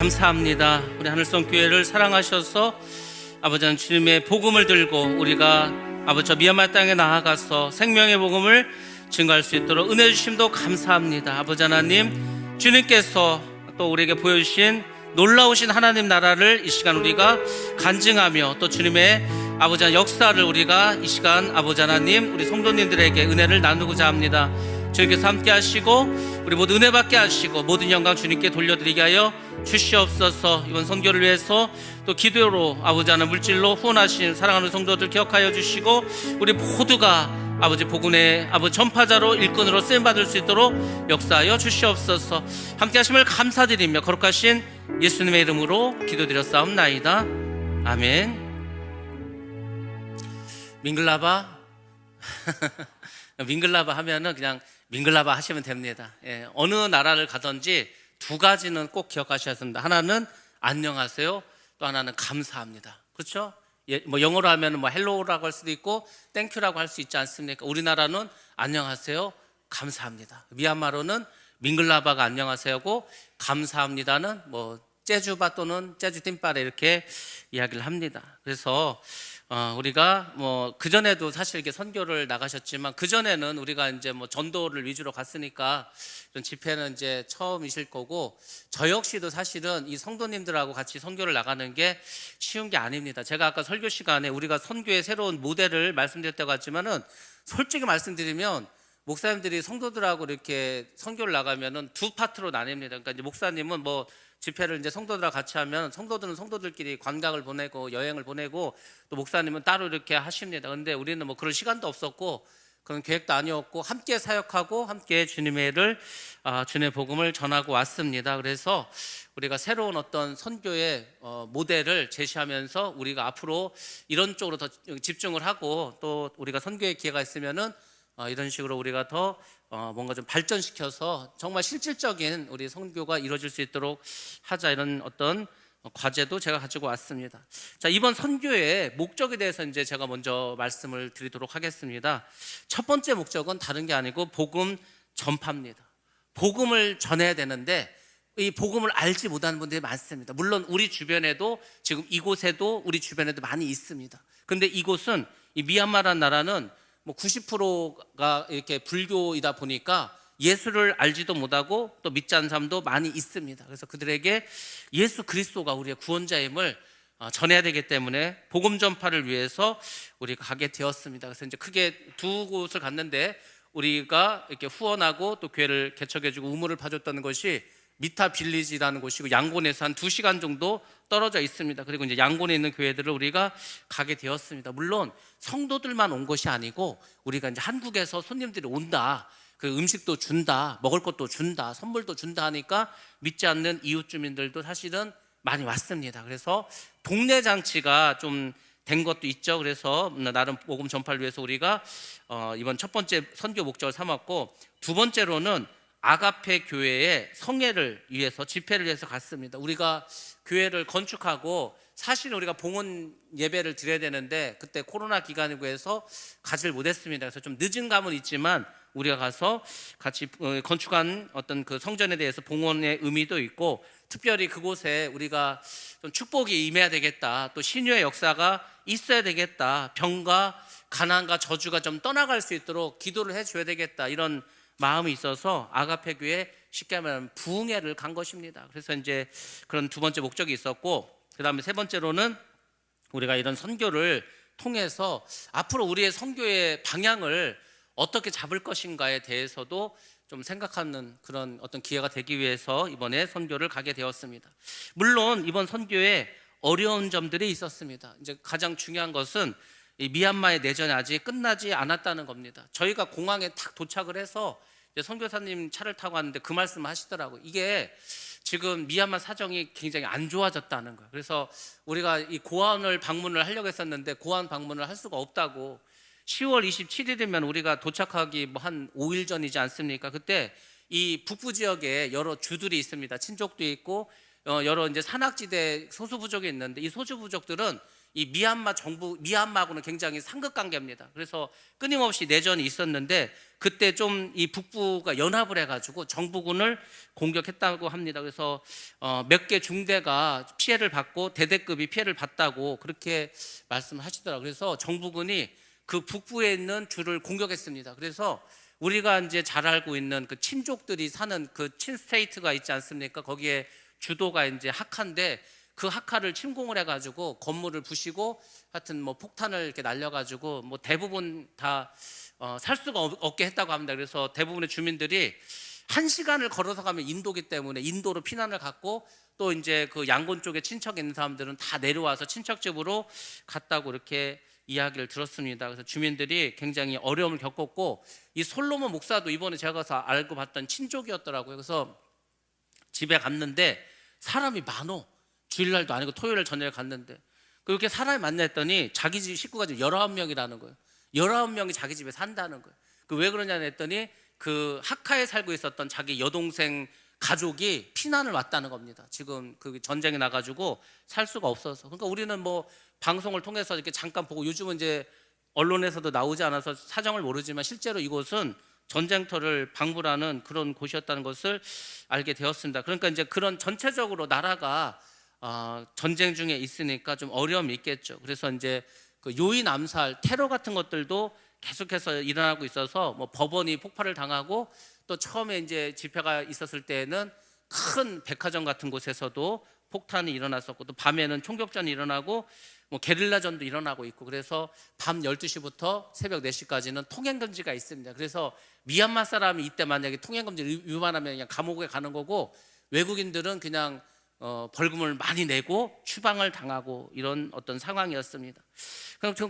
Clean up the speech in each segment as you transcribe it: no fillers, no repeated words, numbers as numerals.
감사합니다. 우리 하늘성 교회를 사랑하셔서 아버지 하나님 주님의 복음을 들고 우리가 아버지 미얀마 땅에 나아가서 생명의 복음을 증거할 수 있도록 은혜 주심도 감사합니다. 아버지 하나님 주님께서 또 우리에게 보여주신 놀라우신 하나님 나라를 이 시간 우리가 간증하며 또 주님의 아버지 하나님 역사를 우리가 이 시간 아버지 하나님 우리 성도님들에게 은혜를 나누고자 합니다. 주님께서 함께 하시고 우리 모두 은혜 받게 하시고 모든 영광 주님께 돌려드리게 하여 주시옵소서. 이번 선교를 위해서 또 기도로 아버지 하나님 물질로 후원하신 사랑하는 성도들 기억하여 주시고 우리 모두가 아버지 복음의 아버지 전파자로 일꾼으로 쓰임받을 수 있도록 역사하여 주시옵소서. 함께 하심을 감사드리며 거룩하신 예수님의 이름으로 기도드렸사옵나이다. 아멘. 밍글라바 밍글라바 하면은 그냥 밍글라바 하시면 됩니다. 예, 어느 나라를 가든지 두 가지는 꼭 기억하셔야 합니다. 하나는 안녕하세요, 또 하나는 감사합니다. 그렇죠? 예, 뭐 영어로 하면 뭐 헬로우라고 할 수도 있고 땡큐라고 할 수 있지 않습니까? 우리나라는 안녕하세요, 감사합니다. 미얀마로는 밍글라바가 안녕하세요고 감사합니다는 뭐 제주바 또는 제주팀바레 이렇게 이야기를 합니다. 그래서 우리가 뭐 그전에도 사실 이렇게 선교를 나가셨지만 그전에는 우리가 이제 뭐 전도를 위주로 갔으니까 이런 집회는 이제 처음이실 거고 저 역시도 사실은 이 성도님들하고 같이 선교를 나가는 게 쉬운 게 아닙니다. 제가 아까 설교 시간에 우리가 선교의 새로운 모델을 말씀드렸다고 했지만은 솔직히 말씀드리면 목사님들이 성도들하고 이렇게 선교를 나가면은 두 파트로 나뉩니다. 그러니까 이제 목사님은 뭐 집회를 이제 성도들하고 같이 하면 성도들은 성도들끼리 관광을 보내고 여행을 보내고 또 목사님은 따로 이렇게 하십니다. 그런데 우리는 뭐 그럴 시간도 없었고 그런 계획도 아니었고 함께 사역하고 함께 주님의 일을 주님의 복음을 전하고 왔습니다. 그래서 우리가 새로운 어떤 선교의 모델을 제시하면서 우리가 앞으로 이런 쪽으로 더 집중을 하고 또 우리가 선교의 기회가 있으면은 이런 식으로 우리가 더 뭔가 좀 발전시켜서 정말 실질적인 우리 선교가 이루어질 수 있도록 하자, 이런 어떤 과제도 제가 가지고 왔습니다. 자, 이번 선교의 목적에 대해서 이제 제가 먼저 말씀을 드리도록 하겠습니다. 첫 번째 목적은 다른 게 아니고 복음 전파입니다. 복음을 전해야 되는데 이 복음을 알지 못하는 분들이 많습니다. 물론 우리 주변에도 지금 이곳에도 우리 주변에도 많이 있습니다. 근데 이곳은 이 미얀마라는 나라는 뭐 90%가 이렇게 불교이다 보니까 예수를 알지도 못하고 또 믿지 않는 사람도 많이 있습니다. 그래서 그들에게 예수 그리스도가 우리의 구원자임을 전해야 되기 때문에 복음 전파를 위해서 우리가 가게 되었습니다. 그래서 이제 크게 두 곳을 갔는데 우리가 이렇게 후원하고 또 교회를 개척해주고 우물을 파줬다는 것이 미타 빌리지라는 곳이고 양곤에서 한 2시간 정도 떨어져 있습니다. 그리고 이제 양곤에 있는 교회들을 우리가 가게 되었습니다. 물론 성도들만 온 것이 아니고 우리가 이제 한국에서 손님들이 온다, 그 음식도 준다, 먹을 것도 준다, 선물도 준다 하니까 믿지 않는 이웃 주민들도 사실은 많이 왔습니다. 그래서 동네 장치가 좀 된 것도 있죠. 그래서 나름 복음 전파를 위해서 우리가 이번 첫 번째 선교 목적을 삼았고, 두 번째로는 아가페 교회의 성회를 위해서 집회를 위해서 갔습니다. 우리가 교회를 건축하고 사실 우리가 봉헌 예배를 드려야 되는데 그때 코로나 기간이고 해서 가지를 못했습니다. 그래서 좀 늦은 감은 있지만 우리가 가서 같이 건축한 어떤 그 성전에 대해서 봉헌의 의미도 있고, 특별히 그곳에 우리가 좀 축복이 임해야 되겠다, 또 신유의 역사가 있어야 되겠다, 병과 가난과 저주가 좀 떠나갈 수 있도록 기도를 해줘야 되겠다, 이런 마음이 있어서 아가페 교회 쉽게 말하면 부흥회를 간 것입니다. 그래서 이제 그런 두 번째 목적이 있었고, 그 다음에 세 번째로는 우리가 이런 선교를 통해서 앞으로 우리의 선교의 방향을 어떻게 잡을 것인가에 대해서도 좀 생각하는 그런 어떤 기회가 되기 위해서 이번에 선교를 가게 되었습니다. 물론 이번 선교에 어려운 점들이 있었습니다. 이제 가장 중요한 것은 이 미얀마의 내전이 아직 끝나지 않았다는 겁니다. 저희가 공항에 딱 도착을 해서 이제 선교사님 차를 타고 왔는데 그 말씀을 하시더라고요. 이게 지금 미얀마 사정이 굉장히 안 좋아졌다는 거예요. 그래서 우리가 이 고아원을 방문을 하려고 했었는데 고아원 방문을 할 수가 없다고. 10월 27일이면 우리가 도착하기 뭐 한 5일 전이지 않습니까? 그때 이 북부 지역에 여러 주들이 있습니다. 친족도 있고 여러 이제 산악지대 소수부족이 있는데 이 소수부족들은 이 미얀마 정부, 미얀마하고는 굉장히 상극 관계입니다. 그래서 끊임없이 내전이 있었는데 그때 좀 이 북부가 연합을 해가지고 정부군을 공격했다고 합니다. 그래서 몇 개 중대가 피해를 받고 대대급이 피해를 봤다고 그렇게 말씀하시더라고요. 그래서 정부군이 그 북부에 있는 주를 공격했습니다. 그래서 우리가 이제 잘 알고 있는 그 친족들이 사는 그 친스테이트가 있지 않습니까? 거기에 주도가 이제 하카인데 그 하카를 침공을 해가지고 건물을 부시고 하여튼 뭐 폭탄을 이렇게 날려가지고 뭐 대부분 다 살 수가 없게 했다고 합니다. 그래서 대부분의 주민들이 1시간을 걸어서 가면 인도기 때문에 인도로 피난을 갔고 또 이제 그 양곤 쪽에 친척 있는 사람들은 다 내려와서 친척 집으로 갔다고 이렇게 이야기를 들었습니다. 그래서 주민들이 굉장히 어려움을 겪었고 이 솔로몬 목사도 이번에 제가 가서 알고 봤던 친족이었더라고요. 그래서 집에 갔는데 사람이 많어. 주일날도 아니고 토요일 저녁에 갔는데 그렇게 사람이 많나 했더니 자기 집 식구가 지금 19명이라는 거예요. 19명이 자기 집에 산다는 거예요. 왜 그러냐 했더니 그 하카에 살고 있었던 자기 여동생 가족이 피난을 왔다는 겁니다. 지금 그 전쟁이 나가지고 살 수가 없어서. 그러니까 우리는 뭐 방송을 통해서 이렇게 잠깐 보고 요즘은 이제 언론에서도 나오지 않아서 사정을 모르지만 실제로 이곳은 전쟁터를 방불하는 그런 곳이었다는 것을 알게 되었습니다. 그러니까 이제 그런 전체적으로 나라가 전쟁 중에 있으니까 좀 어려움이 있겠죠. 그래서 이제 그 요인 암살, 테러 같은 것들도 계속해서 일어나고 있어서 뭐 법원이 폭발을 당하고 또 처음에 이제 집회가 있었을 때에는 큰 백화점 같은 곳에서도 폭탄이 일어났었고 또 밤에는 총격전이 일어나고 뭐 게릴라전도 일어나고 있고 그래서 밤 12시부터 새벽 4시까지는 통행금지가 있습니다. 그래서 미얀마 사람이 이때 만약에 통행금지를 위반하면 그냥 감옥에 가는 거고 외국인들은 그냥 벌금을 많이 내고 추방을 당하고 이런 어떤 상황이었습니다.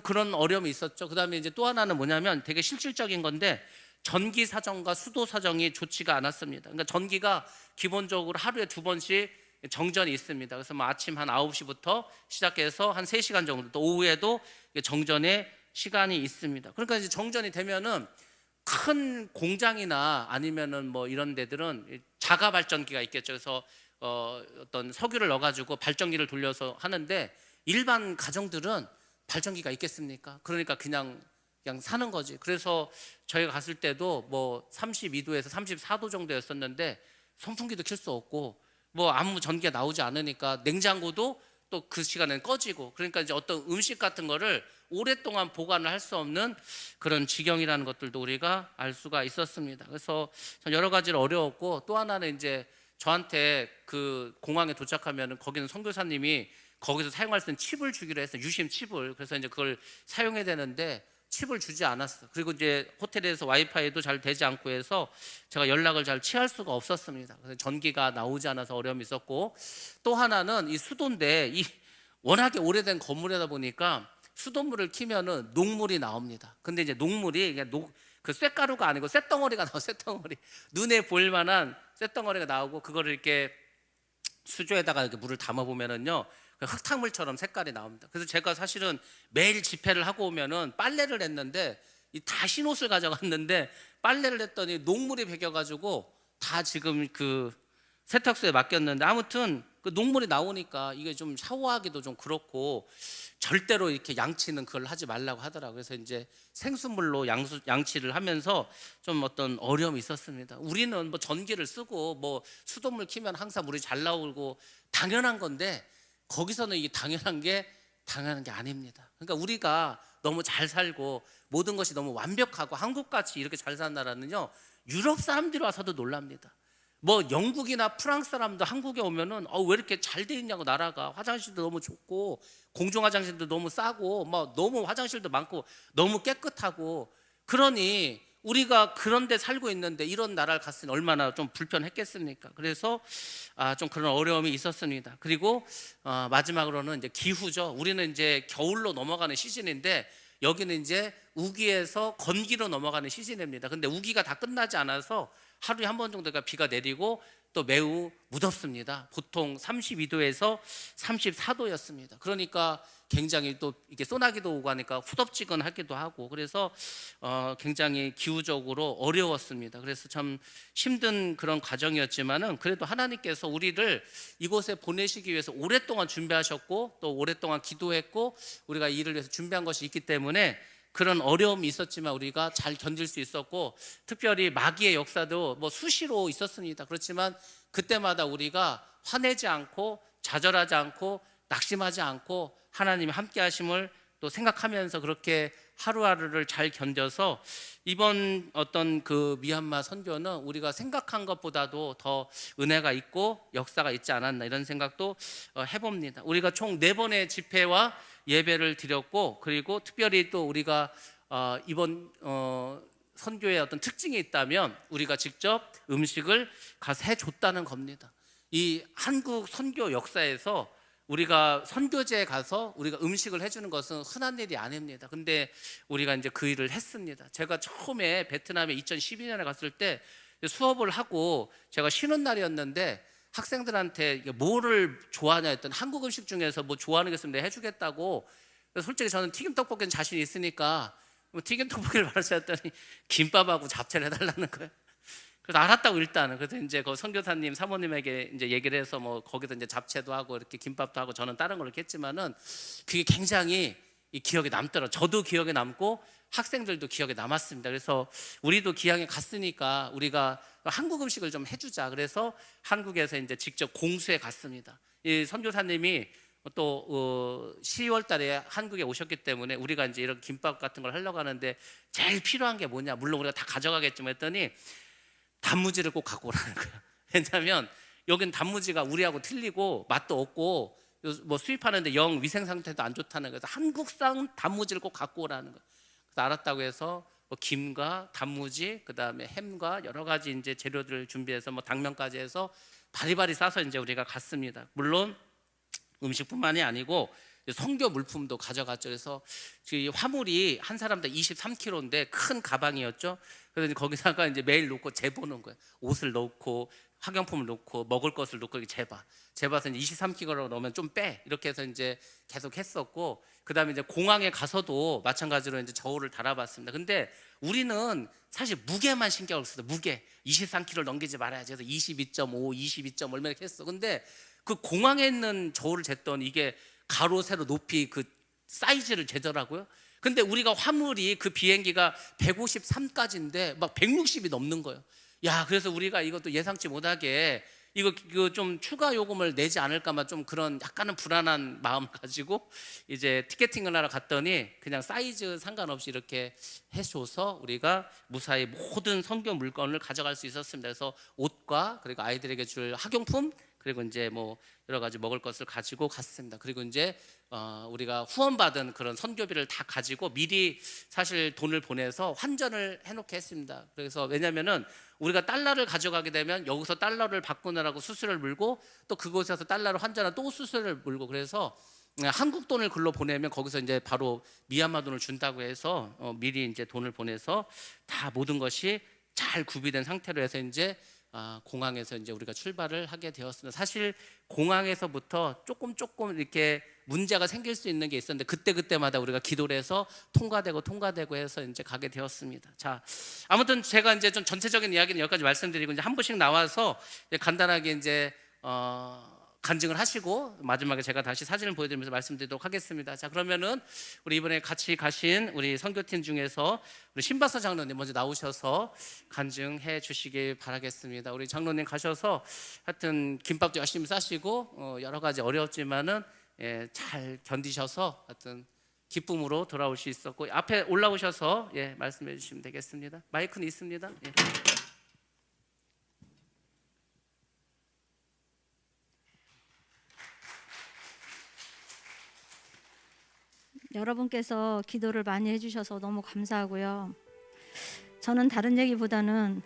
그런 어려움이 있었죠. 그 다음에 이제 또 하나는 뭐냐면 되게 실질적인 건데 전기 사정과 수도 사정이 좋지가 않았습니다. 그러니까 전기가 기본적으로 하루에 2번씩 정전이 있습니다. 그래서 뭐 아침 한 9시부터 시작해서 한 3시간 정도 또 오후에도 정전의 시간이 있습니다. 그러니까 이제 정전이 되면은 큰 공장이나 아니면은 뭐 이런 데들은 자가 발전기가 있겠죠. 그래서 어떤 석유를 넣어가지고 발전기를 돌려서 하는데 일반 가정들은 발전기가 있겠습니까? 그러니까 그냥 사는 거지. 그래서 저희가 갔을 때도 뭐 32도에서 34도 정도였었는데 선풍기도 켤 수 없고 뭐 아무 전기가 나오지 않으니까 냉장고도 또 그 시간에는 꺼지고 그러니까 이제 어떤 음식 같은 거를 오랫동안 보관을 할 수 없는 그런 지경이라는 것들도 우리가 알 수가 있었습니다. 그래서 참 여러 가지로 어려웠고 또 하나는 이제 저한테 그 공항에 도착하면은 거기는 선교사님이 거기서 사용할 수 있는 칩을 주기로 했어요. 유심 칩을. 그래서 이제 그걸 사용해야 되는데 칩을 주지 않았어. 그리고 이제 호텔에서 와이파이도 잘 되지 않고 해서 제가 연락을 잘 취할 수가 없었습니다. 그래서 전기가 나오지 않아서 어려움이 있었고 또 하나는 이 수도인데 이 워낙에 오래된 건물이다 보니까 수돗물을 키면은 녹물이 나옵니다. 근데 이제 녹물이 그냥 그 쇳가루가 아니고 쇳덩어리가 나와. 쇳덩어리 눈에 보일 만한 쇳덩어리가 나오고 그거를 이렇게 수조에다가 이렇게 물을 담아 보면은요 흙탕물처럼 색깔이 나옵니다. 그래서 제가 사실은 매일 집회를 하고 오면은 빨래를 했는데 다 흰 옷을 가져갔는데 빨래를 했더니 녹물이 배겨가지고 다 지금 그 세탁소에 맡겼는데 아무튼 그 녹물이 나오니까 이게 좀 샤워하기도 좀 그렇고 절대로 이렇게 양치는 그걸 하지 말라고 하더라고요. 그래서 이제 생수물로 양치를 하면서 좀 어떤 어려움이 있었습니다. 우리는 뭐 전기를 쓰고 뭐 수돗물 키면 항상 물이 잘 나오고 당연한 건데 거기서는 이게 당연한 게 아닙니다. 그러니까 우리가 너무 잘 살고 모든 것이 너무 완벽하고 한국같이 이렇게 잘 사는 나라는요 유럽 사람들이 와서도 놀랍니다. 뭐 영국이나 프랑스 사람도 한국에 오면은 왜 이렇게 잘 돼 있냐고 나라가 화장실도 너무 좋고 공중 화장실도 너무 싸고 뭐 너무 화장실도 많고 너무 깨끗하고 그러니 우리가 그런 데 살고 있는데 이런 나라를 갔으니 얼마나 좀 불편했겠습니까? 그래서 좀 그런 어려움이 있었습니다. 그리고 마지막으로는 이제 기후죠. 우리는 이제 겨울로 넘어가는 시즌인데 여기는 이제 우기에서 건기로 넘어가는 시즌입니다. 근데 우기가 다 끝나지 않아서 하루에 한 번 정도가 비가 내리고 또 매우 무덥습니다. 보통 32도에서 34도였습니다. 그러니까 굉장히 또 이게 소나기도 오고 하니까 후덥지근하기도 하고, 그래서 굉장히 기후적으로 어려웠습니다. 그래서 참 힘든 그런 과정이었지만은 그래도 하나님께서 우리를 이곳에 보내시기 위해서 오랫동안 준비하셨고, 또 오랫동안 기도했고, 우리가 이 일을 위해서 준비한 것이 있기 때문에 그런 어려움이 있었지만 우리가 잘 견딜 수 있었고, 특별히 마귀의 역사도 뭐 수시로 있었습니다. 그렇지만 그때마다 우리가 화내지 않고 좌절하지 않고 낙심하지 않고 하나님이 함께 하심을 또 생각하면서 그렇게 하루하루를 잘 견뎌서 이번 어떤 그 미얀마 선교는 우리가 생각한 것보다도 더 은혜가 있고 역사가 있지 않았나, 이런 생각도 해봅니다. 우리가 총 4번의 집회와 예배를 드렸고, 그리고 특별히 또 우리가 이번 선교의 어떤 특징이 있다면 우리가 직접 음식을 가서 해줬다는 겁니다. 이 한국 선교 역사에서 우리가 선교지에 가서 우리가 음식을 해주는 것은 흔한 일이 아닙니다. 근데 우리가 이제 그 일을 했습니다. 제가 처음에 베트남에 2012년에 갔을 때 수업을 하고 제가 쉬는 날이었는데 학생들한테 뭐를 좋아하냐 했더니 한국 음식 중에서 뭐 좋아하는 게 있으면 내가 해주겠다고. 그래서 솔직히 저는 튀김 떡볶이는 자신 있으니까 튀김 떡볶이를 말하셨더니 김밥하고 잡채를 해달라는 거예요. 그래서 알았다고 일단은. 그래서 이제 그 선교사님 사모님에게 이제 얘기를 해서 뭐 거기서 이제 잡채도 하고 이렇게 김밥도 하고, 저는 다른 걸 이렇게 했지만은 그게 굉장히 이 기억에 남더라고요. 저도 기억에 남고 학생들도 기억에 남았습니다. 그래서 우리도 기항에 갔으니까 우리가 한국 음식을 좀 해주자. 그래서 한국에서 이제 직접 공수에 갔습니다. 이 선교사님이 또 10월 달에 한국에 오셨기 때문에 우리가 이제 이런 김밥 같은 걸 하려고 하는데 제일 필요한 게 뭐냐, 물론 우리가 다 가져가겠지만 했더니 단무지를 꼭 갖고 오라는 거예요. 왜냐하면 여긴 단무지가 우리하고 틀리고 맛도 없고 뭐 수입하는데 영 위생 상태도 안 좋다는 거예요. 그래서 한국산 단무지를 꼭 갖고 오라는 거예요. 그래서 알았다고 해서 뭐 김과 단무지, 그 다음에 햄과 여러 가지 이제 재료들을 준비해서 뭐 당면까지 해서 바리바리 싸서 이제 우리가 갔습니다. 물론 음식뿐만이 아니고 선교 물품도 가져갔죠. 그래서 화물이 한 사람당 23kg인데 큰 가방이었죠. 그래서 거기다가 이제 매일 놓고 재보는 거예요. 옷을 넣고 학용품을 넣고 먹을 것을 넣고 이렇게 재봐서 이제 23kg라고 넣으면 좀 빼, 이렇게 해서 이제 계속 했었고, 그다음에 이제 공항에 가서도 마찬가지로 이제 저울을 달아봤습니다. 근데 우리는 사실 무게만 신경을 썼어요. 무게 23kg 넘기지 말아야지 해서 22.5, 22점 얼마 이렇게 했어. 근데 그 공항에 있는 저울을 쟀더니 이게 가로 세로 높이 그 사이즈를 재더라고요. 근데 우리가 화물이 그 비행기가 153까지인데 막 160이 넘는 거예요. 야, 그래서 우리가 이것도 예상치 못하게 이거 좀 추가 요금을 내지 않을까만 좀 그런 약간은 불안한 마음을 가지고 이제 티켓팅을 하러 갔더니 그냥 사이즈 상관없이 이렇게 해줘서 우리가 무사히 모든 선교 물건을 가져갈 수 있었습니다. 그래서 옷과 그리고 아이들에게 줄 학용품, 그리고 이제 뭐 여러 가지 먹을 것을 가지고 갔습니다. 그리고 이제 우리가 후원받은 그런 선교비를 다 가지고 미리 사실 돈을 보내서 환전을 해놓게 했습니다. 그래서 왜냐면은 우리가 달러를 가져가게 되면 여기서 달러를 바꾸느라고 수수료를 물고, 또 그곳에서 달러를 환전하면 또 수수료를 물고, 그래서 한국 돈을 글로 보내면 거기서 이제 바로 미얀마 돈을 준다고 해서 미리 이제 돈을 보내서 다 모든 것이 잘 구비된 상태로 해서 이제 공항에서 이제 우리가 출발을 하게 되었습니다. 사실 공항에서부터 조금 이렇게 문제가 생길 수 있는 게 있었는데 그때마다 우리가 기도를 해서 통과되고 해서 이제 가게 되었습니다. 자, 아무튼 제가 이제 좀 전체적인 이야기는 여기까지 말씀드리고 이제 한 분씩 나와서 이제 간단하게 이제 간증을 하시고 마지막에 제가 다시 사진을 보여드리면서 말씀드리도록 하겠습니다. 자, 그러면은 우리 이번에 같이 가신 우리 선교팀 중에서 우리 신박사 장로님 먼저 나오셔서 간증해 주시길 바라겠습니다. 우리 장로님 가셔서 하여튼 김밥도 열심히 싸시고 여러 가지 어려웠지만은 잘 견디셔서 하여튼 기쁨으로 돌아올 수 있었고, 앞에 올라오셔서 말씀해 주시면 되겠습니다. 마이크는 있습니다. 여러분께서 기도를 많이 해주셔서 너무 감사하고요. 저는 다른 얘기보다는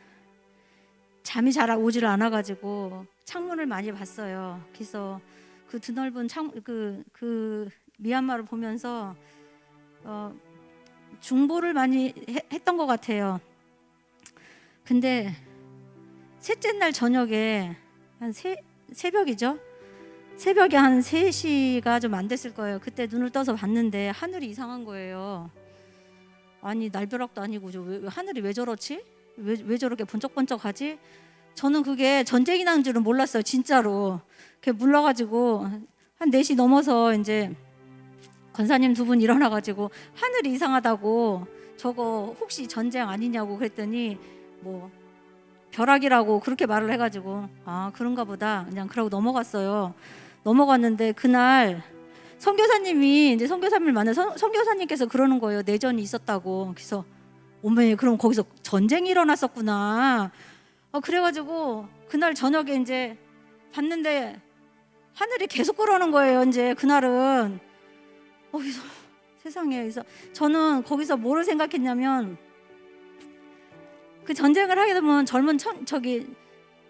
잠이 잘 오지를 않아가지고 창문을 많이 봤어요. 그래서 그 드넓은 그 미얀마를 보면서 중보를 많이 했던 것 같아요. 근데 셋째 날 저녁에 새벽이죠. 새벽에 한 3시가 좀 안 됐을 거예요. 그때 눈을 떠서 봤는데 하늘이 이상한 거예요. 아니 날벼락도 아니고 왜 하늘이 왜 저렇지? 왜 저렇게 번쩍번쩍하지? 저는 그게 전쟁이 난 줄은 몰랐어요. 진짜로. 그게 몰라가지고 한 4시 넘어서 이제 권사님 2분 일어나가지고 하늘이 이상하다고, 저거 혹시 전쟁 아니냐고 그랬더니 뭐 벼락이라고 그렇게 말을 해가지고 아 그런가 보다 그냥 그러고 넘어갔어요. 넘어갔는데 그날 선교사님이 이제 선교사님을 만나 선교사님께서 그러는 거예요. 내전이 있었다고. 그래서 어머니 그럼 거기서 전쟁이 일어났었구나. 그래가지고 그날 저녁에 이제 봤는데 하늘이 계속 그러는 거예요. 이제 그날은 그래서 세상에. 그래서 저는 거기서 뭐를 생각했냐면 그 전쟁을 하게 되면 젊은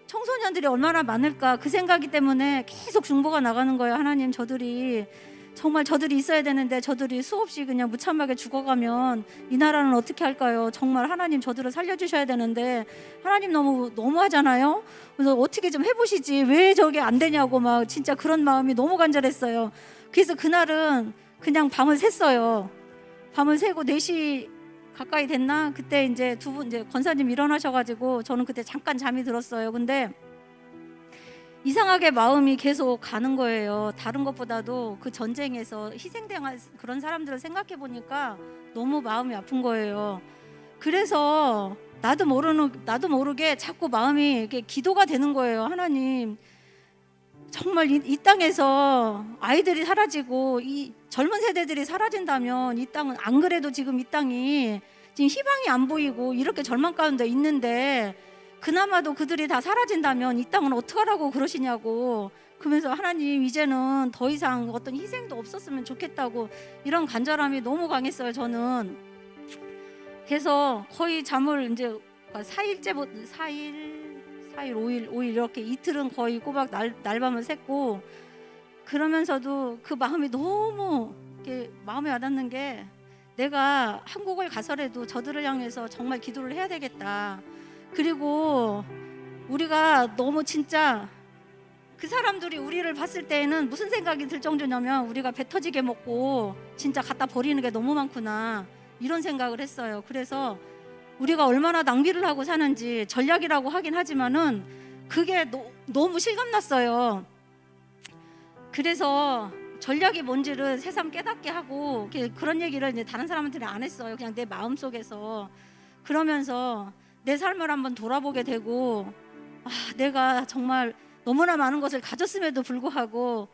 청소년들이 얼마나 많을까 그 생각이 때문에 계속 중보가 나가는 거예요. 하나님 저들이 정말 저들이 있어야 되는데 저들이 수없이 그냥 무참하게 죽어가면 이 나라는 어떻게 할까요? 정말 하나님 저들을 살려주셔야 되는데 하나님 너무하잖아요. 그래서 어떻게 좀 해보시지 왜 저게 안 되냐고 막 진짜 그런 마음이 너무 간절했어요. 그래서 그날은 그냥 밤을 샜어요. 밤을 새고 4시 가까이 됐나? 그때 이제 2분 이제 권사님 일어나셔가지고 저는 그때 잠깐 잠이 들었어요. 근데 이상하게 마음이 계속 가는 거예요. 다른 것보다도 그 전쟁에서 희생당한 그런 사람들을 생각해 보니까 너무 마음이 아픈 거예요. 그래서 나도 모르게 자꾸 마음이 이렇게 기도가 되는 거예요. 하나님, 정말 이 땅에서 아이들이 사라지고 이 젊은 세대들이 사라진다면 이 땅은 안 그래도 지금 이 땅이 지금 희망이 안 보이고 이렇게 절망 가운데 있는데 그나마도 그들이 다 사라진다면 이 땅은 어떡하라고 그러시냐고. 그러면서 하나님 이제는 더 이상 어떤 희생도 없었으면 좋겠다고 이런 간절함이 너무 강했어요. 저는 그래서 거의 잠을 이제 4일 5일 이렇게 이틀은 거의 꼬박 날밤을 샜고, 그러면서도 그 마음이 너무 이렇게 마음에 와닿는 게 내가 한국을 가서라도 저들을 향해서 정말 기도를 해야 되겠다. 그리고 우리가 너무 진짜 그 사람들이 우리를 봤을 때에는 무슨 생각이 들 정도냐면 우리가 배 터지게 먹고 진짜 갖다 버리는 게 너무 많구나 이런 생각을 했어요. 그래서 우리가 얼마나 낭비를 하고 사는지 전략이라고 하긴 하지만은 그게 너무 실감났어요. 그래서 전략이 뭔지를 새삼 깨닫게 하고 그런 얘기를 이제 다른 사람한테는 안 했어요. 그냥 내 마음속에서. 그러면서 내 삶을 한번 돌아보게 되고 내가 정말 너무나 많은 것을 가졌음에도 불구하고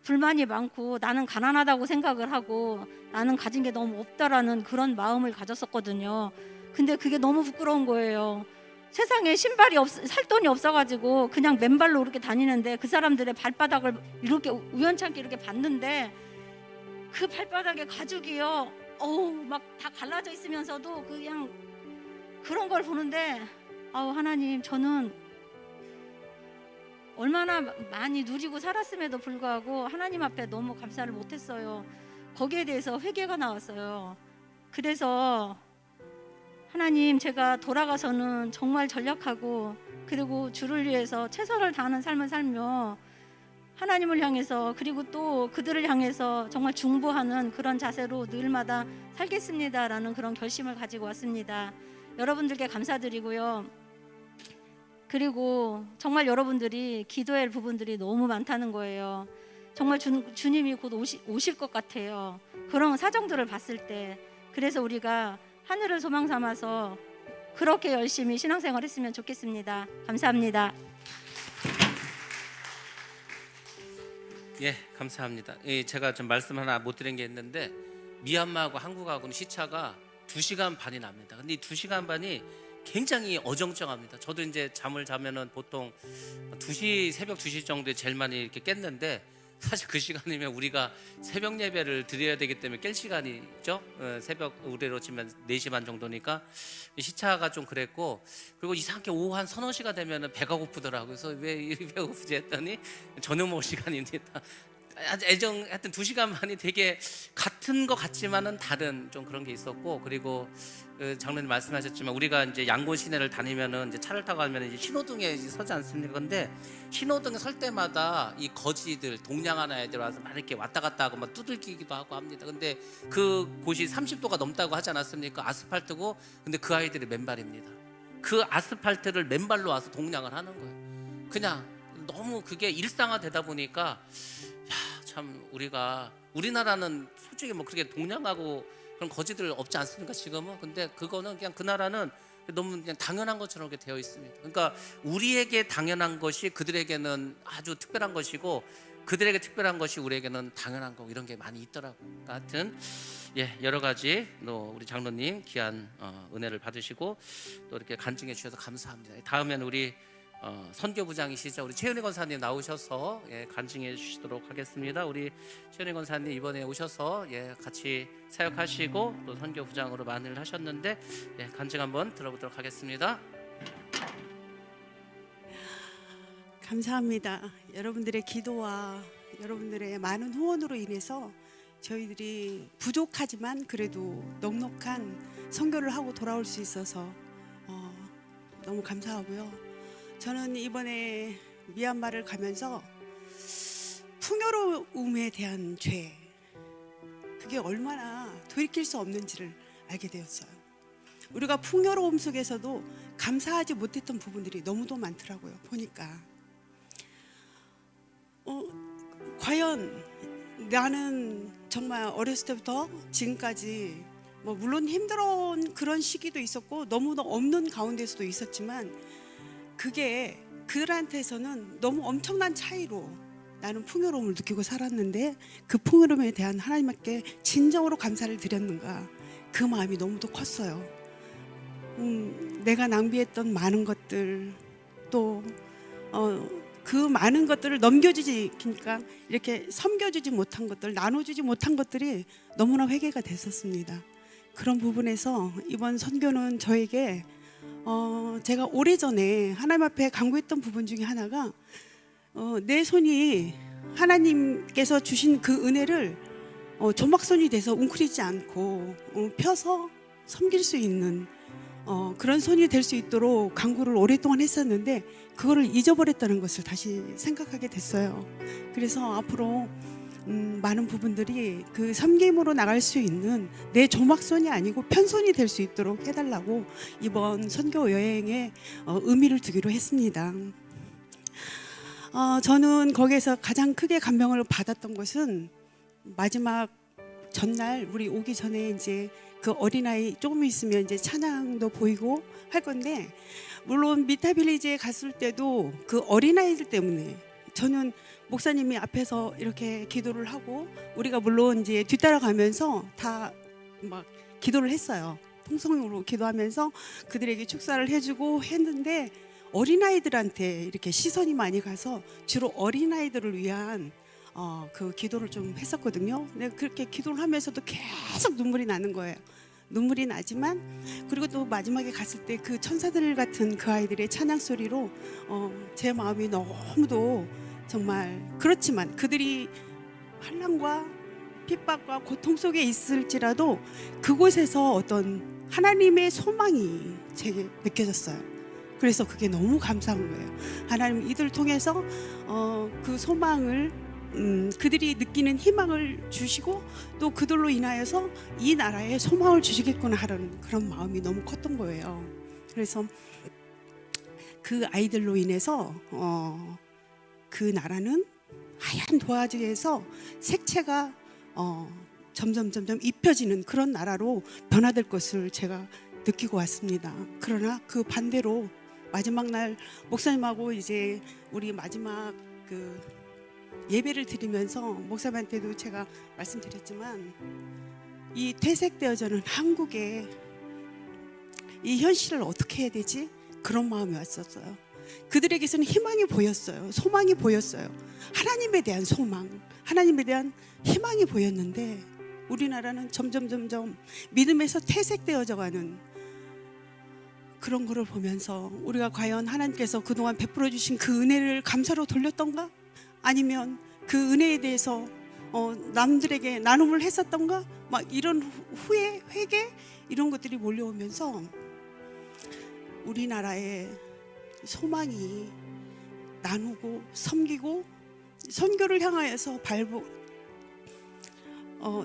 불만이 많고 나는 가난하다고 생각을 하고 나는 가진 게 너무 없다라는 그런 마음을 가졌었거든요. 근데 그게 너무 부끄러운 거예요. 세상에 살 돈이 없어가지고 그냥 맨발로 이렇게 다니는데 그 사람들의 발바닥을 이렇게 우연찮게 이렇게 봤는데 그 발바닥에 가죽이요 막 다 갈라져 있으면서도 그냥 그런 걸 보는데 하나님 저는 얼마나 많이 누리고 살았음에도 불구하고 하나님 앞에 너무 감사를 못했어요. 거기에 대해서 회개가 나왔어요. 그래서 하나님 제가 돌아가서는 정말 전략하고 그리고 주를 위해서 최선을 다하는 삶을 살며 하나님을 향해서 그리고 또 그들을 향해서 정말 중보하는 그런 자세로 늘마다 살겠습니다라는 그런 결심을 가지고 왔습니다. 여러분들께 감사드리고요. 그리고 정말 여러분들이 기도해야 할 부분들이 너무 많다는 거예요. 정말 주님이 곧 오실 것 같아요. 그런 사정들을 봤을 때. 그래서 우리가 하늘을 소망 삼아서 그렇게 열심히 신앙생활 했으면 좋겠습니다. 감사합니다. 예, 감사합니다. 제가 좀 말씀 하나 못 드린 게 있는데 미얀마하고 한국하고는 시차가 2시간 반이 납니다. 근데 이 2시간 반이 굉장히 어정쩡합니다. 저도 이제 잠을 자면은 보통 새벽 2시 정도에 제일 많이 이렇게 깼는데 사실 그 시간이면 우리가 새벽 예배를 드려야 되기 때문에 깰 시간이죠. 새벽 우리로 치면 4시 반 정도니까 시차가 좀 그랬고, 그리고 이상하게 오후 한 서너 시가 되면은 배가 고프더라고요. 그래서 왜 배가 고프지 했더니 저녁 먹을 시간입니다. 아주 하여튼 2시간 만이 되게 같은 것 같지만은 다른 좀 그런 게 있었고, 그리고 그 장로님 말씀하셨지만 우리가 이제 양곤 시내를 다니면은 이제 차를 타고 가면 이제 신호등에 이제 서지 않습니까? 근데 신호등에 설 때마다 이 거지들 동냥하는 애들 와서 막 이렇게 왔다 갔다 하고 막 두들기기도 하고 합니다. 근데 그 곳이 30도가 넘다고 하지 않았습니까? 아스팔트고, 근데 그 아이들이 맨발입니다. 그 아스팔트를 맨발로 와서 동냥을 하는 거예요. 그냥 너무 그게 일상화되다 보니까 참 우리나라는 솔직히 뭐 그렇게 동냥하고 그런 거지들 없지 않습니까 지금은? 근데 그거는 그냥 그 나라는 너무 그냥 당연한 것처럼 이렇게 되어 있습니다. 그러니까 우리에게 당연한 것이 그들에게는 아주 특별한 것이고, 그들에게 특별한 것이 우리에게는 당연한 거, 이런 게 많이 있더라고요. 그러니까 하여튼 여러 가지 또 우리 장로님 귀한 은혜를 받으시고 또 이렇게 간증해 주셔서 감사합니다. 다음에는 우리 선교부장이시죠, 우리 최은희 권사님 나오셔서 간증해 주시도록 하겠습니다. 우리 최은희 권사님 이번에 오셔서 같이 사역하시고 또 선교부장으로 만을 하셨는데 간증 한번 들어보도록 하겠습니다. 감사합니다. 여러분들의 기도와 여러분들의 많은 후원으로 인해서 저희들이 부족하지만 그래도 넉넉한 선교를 하고 돌아올 수 있어서 너무 감사하고요. 저는 이번에 미얀마를 가면서 풍요로움에 대한 죄, 그게 얼마나 돌이킬 수 없는지를 알게 되었어요. 우리가 풍요로움 속에서도 감사하지 못했던 부분들이 너무도 많더라고요. 보니까 과연 나는 정말 어렸을 때부터 지금까지 뭐 물론 힘들었던 그런 시기도 있었고 너무도 없는 가운데서도 있었지만, 그게 그들한테서는 너무 엄청난 차이로 나는 풍요로움을 느끼고 살았는데, 그 풍요로움에 대한 하나님께 진정으로 감사를 드렸는가, 그 마음이 너무도 컸어요. 내가 낭비했던 많은 것들, 또 그 많은 것들을 넘겨주지, 그러니까 이렇게 섬겨주지 못한 것들, 나눠주지 못한 것들이 너무나 회개가 됐었습니다. 그런 부분에서 이번 선교는 저에게 제가 오래전에 하나님 앞에 간구했던 부분 중에 하나가 내 손이 하나님께서 주신 그 은혜를 조막손이 돼서 웅크리지 않고 펴서 섬길 수 있는 그런 손이 될 수 있도록 간구를 오랫동안 했었는데, 그거를 잊어버렸다는 것을 다시 생각하게 됐어요. 그래서 앞으로 많은 부분들이 그 섬김으로 나갈 수 있는 내 조막손이 아니고 편손이 될 수 있도록 해달라고 이번 선교 여행에 의미를 두기로 했습니다. 저는 거기에서 가장 크게 감명을 받았던 것은 마지막 전날, 우리 오기 전에 이제 그 어린아이 조금 있으면 이제 찬양도 보이고 할 건데, 물론 미타빌리지에 갔을 때도 그 어린아이들 때문에 저는 목사님이 앞에서 이렇게 기도를 하고 우리가 물론 이제 뒤따라가면서 다 막 기도를 했어요. 통성으로 기도하면서 그들에게 축사를 해주고 했는데, 어린아이들한테 이렇게 시선이 많이 가서 주로 어린아이들을 위한 그 기도를 좀 했었거든요. 근데 그렇게 기도를 하면서도 계속 눈물이 나는 거예요. 눈물이 나지만, 그리고 또 마지막에 갔을 때 그 천사들 같은 그 아이들의 찬양 소리로 제 마음이 너무도 정말, 그렇지만 그들이 환난과 핍박과 고통 속에 있을지라도 그곳에서 어떤 하나님의 소망이 제게 느껴졌어요. 그래서 그게 너무 감사한 거예요. 하나님 이들 통해서 그 소망을 그들이 느끼는 희망을 주시고 또 그들로 인하여서 이 나라에 소망을 주시겠구나 하는 그런 마음이 너무 컸던 거예요. 그래서 그 아이들로 인해서 그 나라는 하얀 도화지에서 색채가 점점 입혀지는 그런 나라로 변화될 것을 제가 느끼고 왔습니다. 그러나 그 반대로 마지막 날 목사님하고 이제 우리 마지막 그 예배를 드리면서 목사님한테도 제가 말씀드렸지만, 이 퇴색되어져는 한국의 이 현실을 어떻게 해야 되지? 그런 마음이 왔었어요. 그들에게서는 희망이 보였어요. 소망이 보였어요. 하나님에 대한 소망, 하나님에 대한 희망이 보였는데, 우리나라는 점점 믿음에서 퇴색되어져가는 그런 거를 보면서 우리가 과연 하나님께서 그동안 베풀어 주신 그 은혜를 감사로 돌렸던가? 아니면 그 은혜에 대해서 남들에게 나눔을 했었던가 막 이런 후회, 회개 이런 것들이 몰려오면서 우리나라의 소망이 나누고 섬기고 선교를 향하여서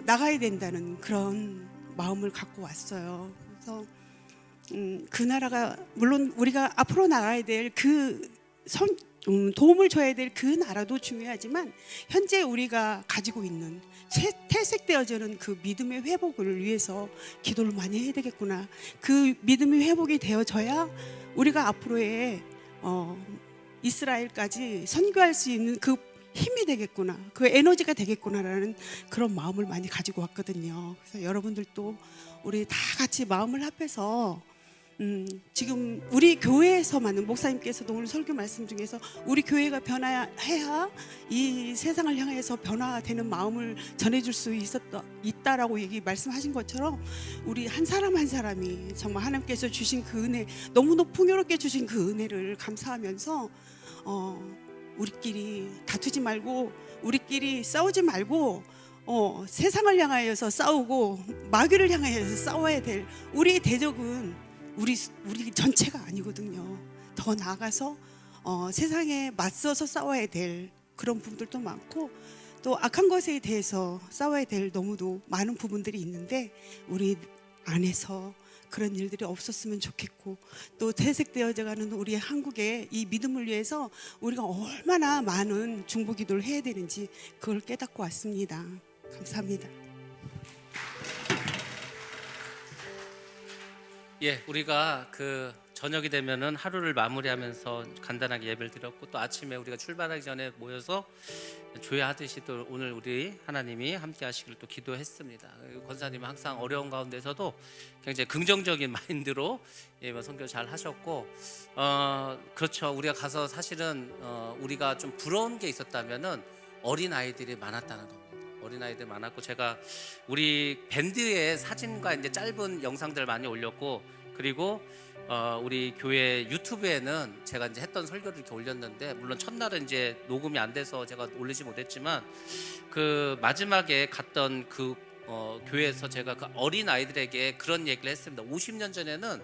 나가야 된다는 그런 마음을 갖고 왔어요. 그래서 그 나라가 물론 우리가 앞으로 나가야 될 도움을 줘야 될 그 나라도 중요하지만 현재 우리가 가지고 있는 퇴색되어지는 그 믿음의 회복을 위해서 기도를 많이 해야 되겠구나. 그 믿음이 회복이 되어져야 우리가 앞으로의 이스라엘까지 선교할 수 있는 그 힘이 되겠구나, 그 에너지가 되겠구나라는 그런 마음을 많이 가지고 왔거든요. 그래서 여러분들도 우리 다 같이 마음을 합해서 지금 우리 교회에서만은 목사님께서도 오늘 설교 말씀 중에서 우리 교회가 변화해야 이 세상을 향해서 변화되는 마음을 전해줄 수 있다라고 말씀하신 것처럼 우리 한 사람 한 사람이 정말 하나님께서 주신 그 은혜, 너무너무 풍요롭게 주신 그 은혜를 감사하면서 우리끼리 다투지 말고 우리끼리 싸우지 말고 세상을 향하여서 싸우고 마귀를 향하여서 싸워야 될 우리의 대적은 우리 전체가 아니거든요. 더 나아가서 세상에 맞서서 싸워야 될 그런 부분들도 많고 또 악한 것에 대해서 싸워야 될 너무도 많은 부분들이 있는데 우리 안에서 그런 일들이 없었으면 좋겠고 또 퇴색되어져가는 우리 한국의 이 믿음을 위해서 우리가 얼마나 많은 중보기도를 해야 되는지 그걸 깨닫고 왔습니다. 감사합니다. 예, 우리가 그 저녁이 되면은 하루를 마무리하면서 간단하게 예배를 드렸고 또 아침에 우리가 출발하기 전에 모여서 조회하듯이 또 오늘 우리 하나님이 함께 하시기를 또 기도했습니다. 권사님은 항상 어려운 가운데서도 굉장히 긍정적인 마인드로 선교 잘 하셨고 그렇죠. 우리가 가서 사실은 우리가 좀 부러운 게 있었다면은 어린 아이들이 많았다는 겁니다. 어린아이들 많았고 제가 우리 밴드의 사진과 이제 짧은 영상들을 많이 올렸고 그리고 우리 교회 유튜브에는 제가 이제 했던 설교를 이렇게 올렸는데 물론 첫날은 이제 녹음이 안 돼서 제가 올리지 못했지만 그 마지막에 갔던 그 교회에서 제가 그 어린 아이들에게 그런 얘기를 했습니다. 50년 전에는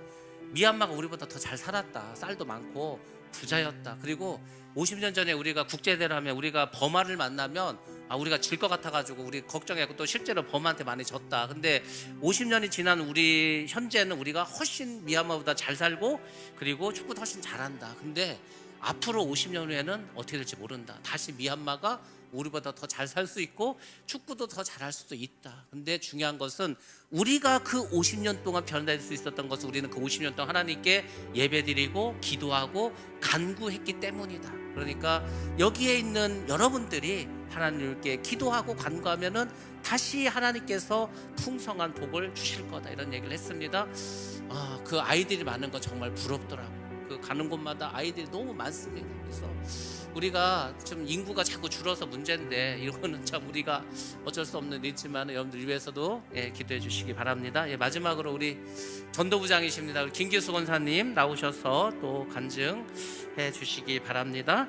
미얀마가 우리보다 더 잘 살았다. 쌀도 많고 부자였다. 그리고 50년 전에 우리가 국제대회를 하면 우리가 버마를 만나면 우리가 질 것 같아가지고 우리 걱정했고 또 실제로 버마한테 많이 졌다. 근데 50년이 지난 우리 현재는 우리가 훨씬 미얀마보다 잘 살고 그리고 축구도 훨씬 잘한다. 근데 앞으로 50년 후에는 어떻게 될지 모른다. 다시 미얀마가 우리보다 더 잘 살 수 있고 축구도 더 잘할 수도 있다. 근데 중요한 것은 우리가 그 50년 동안 변화될 수 있었던 것은 우리는 그 50년 동안 하나님께 예배드리고 기도하고 간구했기 때문이다. 그러니까 여기에 있는 여러분들이 하나님께 기도하고 간구하면은 다시 하나님께서 풍성한 복을 주실 거다. 이런 얘기를 했습니다. 그 아이들이 많은 거 정말 부럽더라고요. 그 가는 곳마다 아이들이 너무 많습니다. 그래서 우리가 좀 인구가 자꾸 줄어서 문제인데 이거는 참 우리가 어쩔 수 없는 일이지만 여러분들 위해서도 기도해 주시기 바랍니다. 마지막으로 우리 전도부장이십니다. 우리 김기수 권사님 나오셔서 또 간증해 주시기 바랍니다.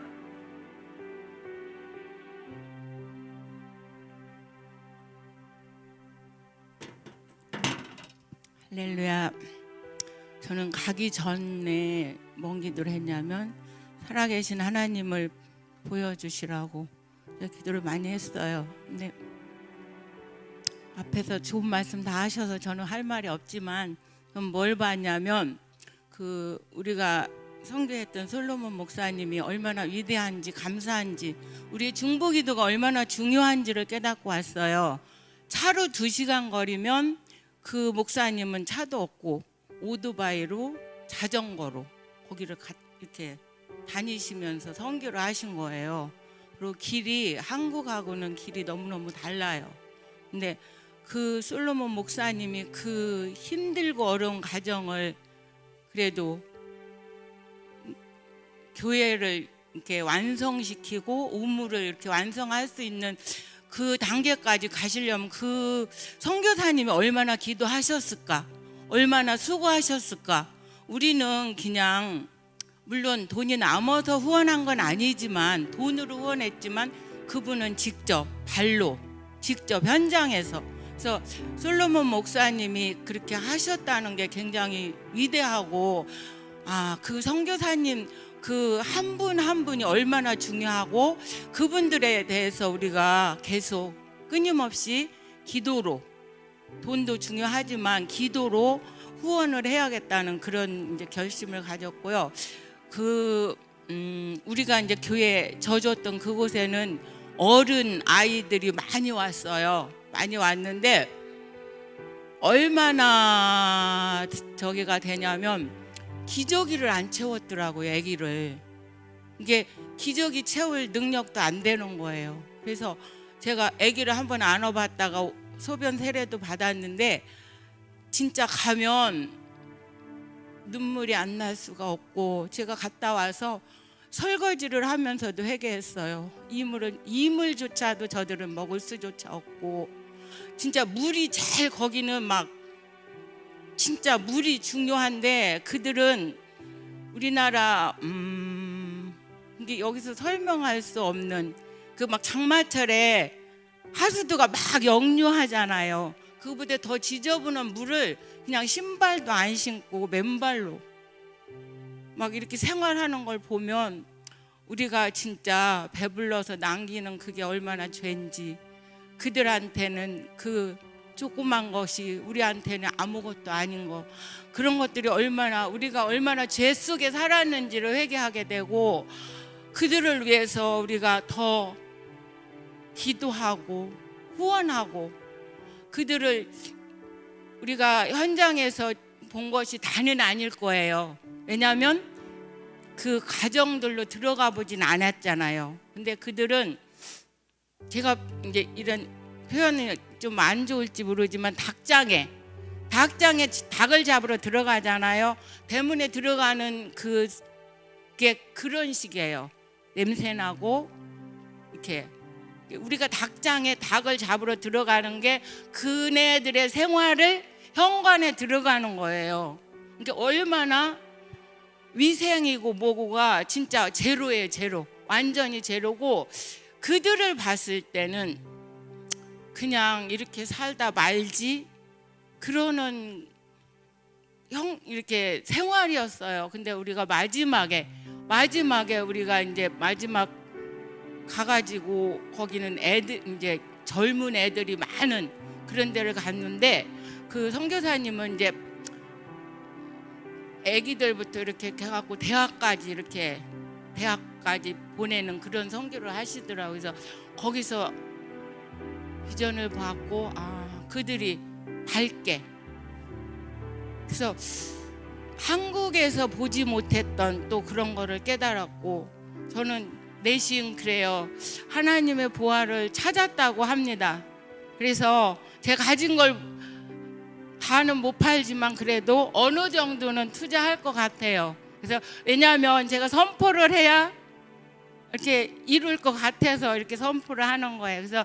할렐루야. 저는 가기 전에 뭔 기도를 했냐면 살아계신 하나님을 보여주시라고 기도를 많이 했어요. 근데 앞에서 좋은 말씀 다 하셔서 저는 할 말이 없지만 뭘 봤냐면 그 우리가 선교했던 솔로몬 목사님이 얼마나 위대한지 감사한지 우리의 중보기도가 얼마나 중요한지를 깨닫고 왔어요. 차로 2시간 거리면 그 목사님은 차도 없고 오토바이로 자전거로 거기를 이렇게 다니시면서 선교를 하신 거예요. 그리고 길이 한국하고는 길이 너무너무 달라요. 근데 그 솔로몬 목사님이 그 힘들고 어려운 가정을 그래도 교회를 이렇게 완성시키고 우물을 이렇게 완성할 수 있는 그 단계까지 가시려면 그 선교사님이 얼마나 기도하셨을까, 얼마나 수고하셨을까. 우리는 그냥 물론 돈이 남아서 후원한 건 아니지만 돈으로 후원했지만 그분은 직접 발로 직접 현장에서 그래서 솔로몬 목사님이 그렇게 하셨다는 게 굉장히 위대하고 그 선교사님 그 한 분 한 분이 얼마나 중요하고 그분들에 대해서 우리가 계속 끊임없이 기도로 돈도 중요하지만 기도로 후원을 해야겠다는 그런 이제 결심을 가졌고요. 우리가 이제 교회 져줬던 그곳에는 어른 아이들이 많이 왔어요. 많이 왔는데 얼마나 저기가 되냐면 기저귀를 안 채웠더라고요. 아기를. 이게 기저귀 채울 능력도 안 되는 거예요. 그래서 제가 아기를 한번 안아봤다가 소변 세례도 받았는데 진짜 가면 눈물이 안 날 수가 없고 제가 갔다 와서 설거지를 하면서도 회개했어요. 이물조차도 저들은 먹을 수조차 없고 진짜 물이 제일 거기는 막 진짜 물이 중요한데 그들은 우리나라 이게 여기서 설명할 수 없는 그 막 장마철에 하수도가 막 역류하잖아요. 그보다 더 지저분한 물을 그냥 신발도 안 신고 맨발로 막 이렇게 생활하는 걸 보면 우리가 진짜 배불러서 남기는 그게 얼마나 죄인지 그들한테는 그 조그만 것이 우리한테는 아무것도 아닌 거 그런 것들이 우리가 얼마나 죄 속에 살았는지를 회개하게 되고 그들을 위해서 우리가 더 기도하고 후원하고 그들을 우리가 현장에서 본 것이 다는 아닐 거예요. 왜냐하면 그 가정들로 들어가 보진 않았잖아요. 근데 그들은 제가 이제 이런 표현이 좀 안 좋을지 모르지만 닭장에 닭을 잡으러 들어가잖아요. 대문에 들어가는 그게 그런 식이에요. 냄새 나고 이렇게 우리가 닭장에 닭을 잡으러 들어가는 게 그네들의 생활을 현관에 들어가는 거예요. 그러니까 얼마나 위생이고 뭐고가 진짜 제로예요. 제로. 완전히 제로고 그들을 봤을 때는 그냥 이렇게 살다 말지 그러는 이렇게 생활이었어요. 근데 우리가 마지막에 우리가 이제 마지막 가가지고 거기는 애들 이제 젊은 애들이 많은 그런 데를 갔는데 그 선교사님은 이제 아기들부터 이렇게 해갖고 대학까지 보내는 그런 선교를 하시더라고요. 그래서 거기서 비전을 받고 그들이 밝게 그래서 한국에서 보지 못했던 또 그런 거를 깨달았고 저는 내심 그래요. 하나님의 보화를 찾았다고 합니다. 그래서 제가 가진 걸 다는 못 팔지만 그래도 어느 정도는 투자할 것 같아요. 그래서 왜냐하면 제가 선포를 해야 이렇게 이룰 것 같아서 이렇게 선포를 하는 거예요. 그래서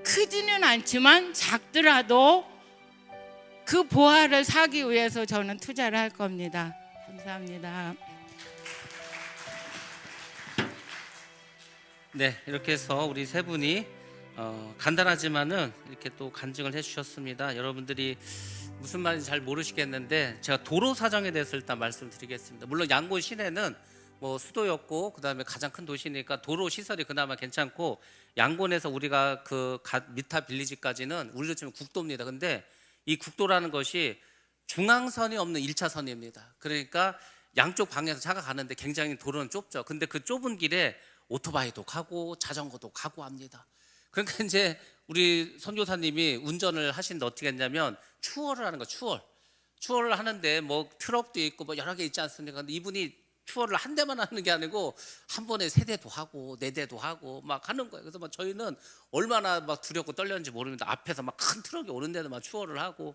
크지는 않지만 작더라도 그 보화를 사기 위해서 저는 투자를 할 겁니다. 감사합니다. 네, 이렇게 해서 우리 세 분이 간단하지만은 이렇게 또 간증을 해주셨습니다. 여러분들이 무슨 말인지 잘 모르시겠는데 제가 도로 사정에 대해서 일단 말씀드리겠습니다. 물론 양곤 시내는 뭐 수도였고 그다음에 가장 큰 도시니까 도로 시설이 그나마 괜찮고 양곤에서 우리가 그 미타 빌리지까지는 우리로 치면 국도입니다. 근데 이 국도라는 것이 중앙선이 없는 1차선입니다. 그러니까 양쪽 방향에서 차가 가는데 굉장히 도로는 좁죠. 근데 그 좁은 길에 오토바이도 가고 자전거도 가고 합니다. 그러니까 이제 우리 선교사님이 운전을 하시는데 어떻게 했냐면 추월을 하는 거, 추월을 하는데 뭐 트럭도 있고 뭐 여러 개 있지 않습니까? 근데 이분이 추월을 한 대만 하는 게 아니고 한 번에 3대도 하고 4대도 하고 막 하는 거예요. 그래서 막 저희는 얼마나 막 두렵고 떨렸는지 모릅니다. 앞에서 막 큰 트럭이 오는데도 막 추월을 하고.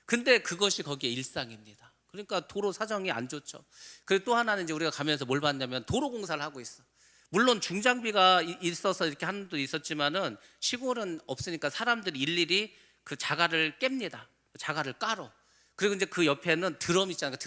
근데 그것이 거기에 일상입니다. 그러니까 도로 사정이 안 좋죠. 그리고 또 하나는 이제 우리가 가면서 뭘 봤냐면 도로 공사를 하고 있어. 물론 중장비가 있어서 이렇게 하는 것도 있었지만은 시골은 없으니까 사람들이 일일이 그 자갈을 깹니다. 자갈을 까러. 그리고 이제 그 옆에는 드럼 있잖아요.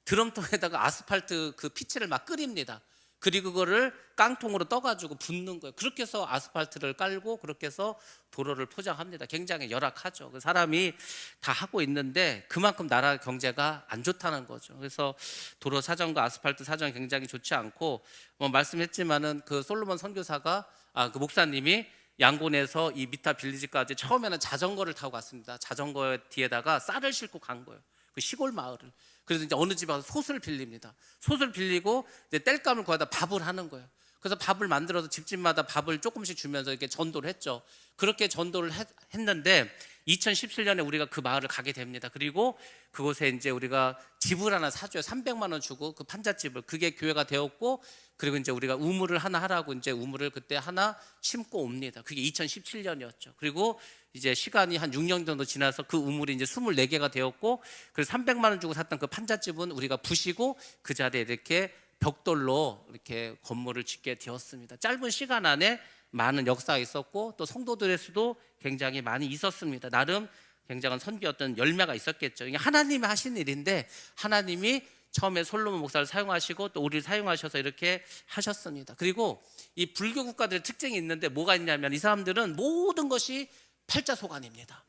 드럼통에다가 아스팔트 그 피치를 막 끓입니다. 그리고 그거를 깡통으로 떠가지고 붓는 거예요. 그렇게 해서 아스팔트를 깔고 그렇게 해서 도로를 포장합니다. 굉장히 열악하죠. 그 사람이 다 하고 있는데 그만큼 나라 경제가 안 좋다는 거죠. 그래서 도로 사정과 아스팔트 사정이 굉장히 좋지 않고, 말씀했지만은 그 솔로몬 선교사가 그 목사님이 양곤에서 이 미타 빌리지까지 처음에는 자전거를 타고 갔습니다. 자전거 뒤에다가 쌀을 싣고 간 거예요. 그 시골 마을을. 그래서 이제 어느 집에 가서 솥을 빌립니다. 솥을 빌리고 이제 땔감을 거기다 밥을 하는 거예요. 그래서 밥을 만들어서 집집마다 밥을 조금씩 주면서 이렇게 전도를 했죠. 그렇게 전도를 했는데 2017년에 우리가 그 마을을 가게 됩니다. 그리고 그곳에 이제 우리가 집을 하나 사줘요. 300만 원 주고 그 판잣집을. 그게 교회가 되었고, 그리고 이제 우리가 우물을 하나 하라고 이제 우물을 그때 하나 심고 옵니다. 그게 2017년이었죠. 그리고 이제 시간이 한 6년 정도 지나서 그 우물이 이제 24개가 되었고, 그래서 300만 원 주고 샀던 그 판잣집은 우리가 부시고 그 자리에 이렇게 벽돌로 이렇게 건물을 짓게 되었습니다. 짧은 시간 안에 많은 역사가 있었고, 또 성도들의 수도 굉장히 많이 있었습니다. 나름 굉장한 선교였던 열매가 있었겠죠. 이게 하나님이 하신 일인데, 하나님이 처음에 솔로몬 목사를 사용하시고 또 우리를 사용하셔서 이렇게 하셨습니다. 그리고 이 불교 국가들의 특징이 있는데 뭐가 있냐면, 이 사람들은 모든 것이 팔자소관입니다.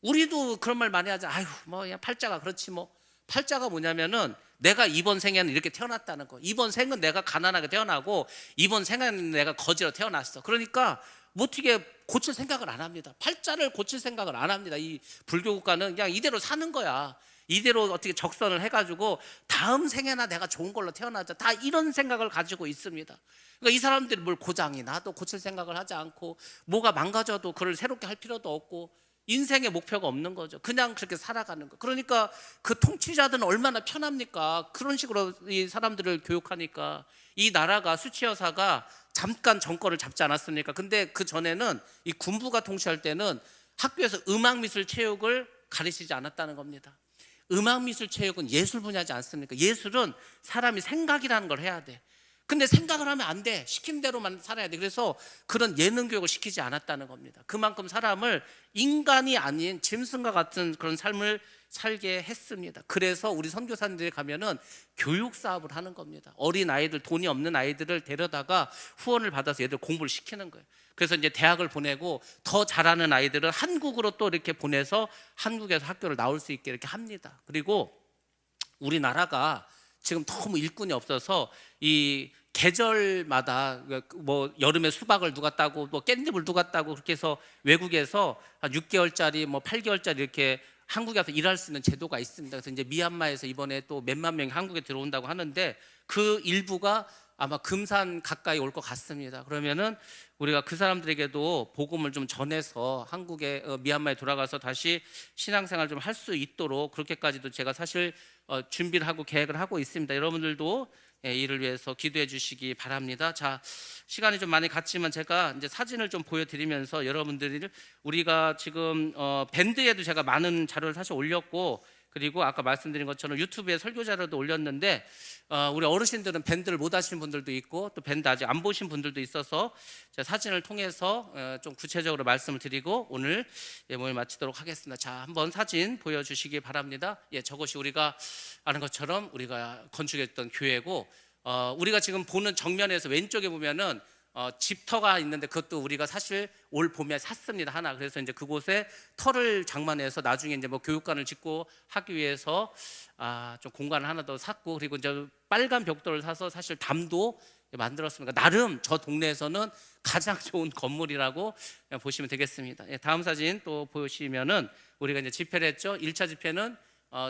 우리도 그런 말 많이 하죠. 아유, 뭐 그냥 팔자가 그렇지 뭐. 팔자가 뭐냐면은 내가 이번 생에는 이렇게 태어났다는 거. 이번 생은 내가 가난하게 태어나고 이번 생에는 내가 거지로 태어났어. 그러니까 뭐 어떻게 고칠 생각을 안 합니다. 팔자를 고칠 생각을 안 합니다. 이 불교 국가는 그냥 이대로 사는 거야. 이대로 어떻게 적선을 해가지고 다음 생에나 내가 좋은 걸로 태어나자, 다 이런 생각을 가지고 있습니다. 그러니까 이 사람들이 뭘 고장이 나도 고칠 생각을 하지 않고, 뭐가 망가져도 그걸 새롭게 할 필요도 없고, 인생의 목표가 없는 거죠. 그냥 그렇게 살아가는 거. 그러니까 그 통치자들은 얼마나 편합니까? 그런 식으로 이 사람들을 교육하니까. 이 나라가 수치여사가 잠깐 정권을 잡지 않았습니까? 근데 그 전에는 이 군부가 통치할 때는 학교에서 음악미술 체육을 가르치지 않았다는 겁니다. 음악미술 체육은 예술 분야지 않습니까? 예술은 사람이 생각이라는 걸 해야 돼. 근데 생각을 하면 안 돼. 시킨 대로만 살아야 돼. 그래서 그런 예능 교육을 시키지 않았다는 겁니다. 그만큼 사람을 인간이 아닌 짐승과 같은 그런 삶을 살게 했습니다. 그래서 우리 선교사님들이 가면은 교육 사업을 하는 겁니다. 어린 아이들, 돈이 없는 아이들을 데려다가 후원을 받아서 얘들 공부를 시키는 거예요. 그래서 이제 대학을 보내고 더 잘하는 아이들은 한국으로 또 이렇게 보내서 한국에서 학교를 나올 수 있게 이렇게 합니다. 그리고 우리나라가 지금 너무 일꾼이 없어서 이 계절마다 뭐 여름에 수박을 누가 따고 뭐 깻잎을 누가 따고 그렇게 해서 외국에서 한 6개월짜리 뭐 8개월짜리 이렇게 한국에 와서 일할 수 있는 제도가 있습니다. 그래서 이제 미얀마에서 이번에 또 몇만 명이 한국에 들어온다고 하는데, 그 일부가 아마 금산 가까이 올 것 같습니다. 그러면은 우리가 그 사람들에게도 복음을 좀 전해서 한국에 미얀마에 돌아가서 다시 신앙생활 좀 할 수 있도록, 그렇게까지도 제가 사실 준비를 하고 계획을 하고 있습니다. 여러분들도 이를 위해서 기도해 주시기 바랍니다. 자, 시간이 좀 많이 갔지만 제가 이제 사진을 좀 보여드리면서 여러분들이, 우리가 지금 밴드에도 제가 많은 자료를 사실 올렸고, 그리고 아까 말씀드린 것처럼 유튜브에 설교 자료도 올렸는데, 우리 어르신들은 밴드를 못 하시는 분들도 있고 또 밴드 아직 안 보신 분들도 있어서 제가 사진을 통해서 좀 구체적으로 말씀을 드리고 오늘 모임 마치도록 하겠습니다. 자, 한번 사진 보여주시기 바랍니다. 저것이 우리가 아는 것처럼 우리가 건축했던 교회고, 우리가 지금 보는 정면에서 왼쪽에 보면은 집터가 있는데, 그것도 우리가 사실 올 봄에 샀습니다, 하나. 그래서 이제 그곳에 터를 장만해서 나중에 이제 뭐 교육관을 짓고 하기 위해서 좀 공간을 하나 더 샀고, 그리고 이제 빨간 벽돌을 사서 사실 담도 만들었습니다. 나름 저 동네에서는 가장 좋은 건물이라고 보시면 되겠습니다. 다음 사진 또 보시면은 우리가 이제 집회를 했죠. 1차 집회는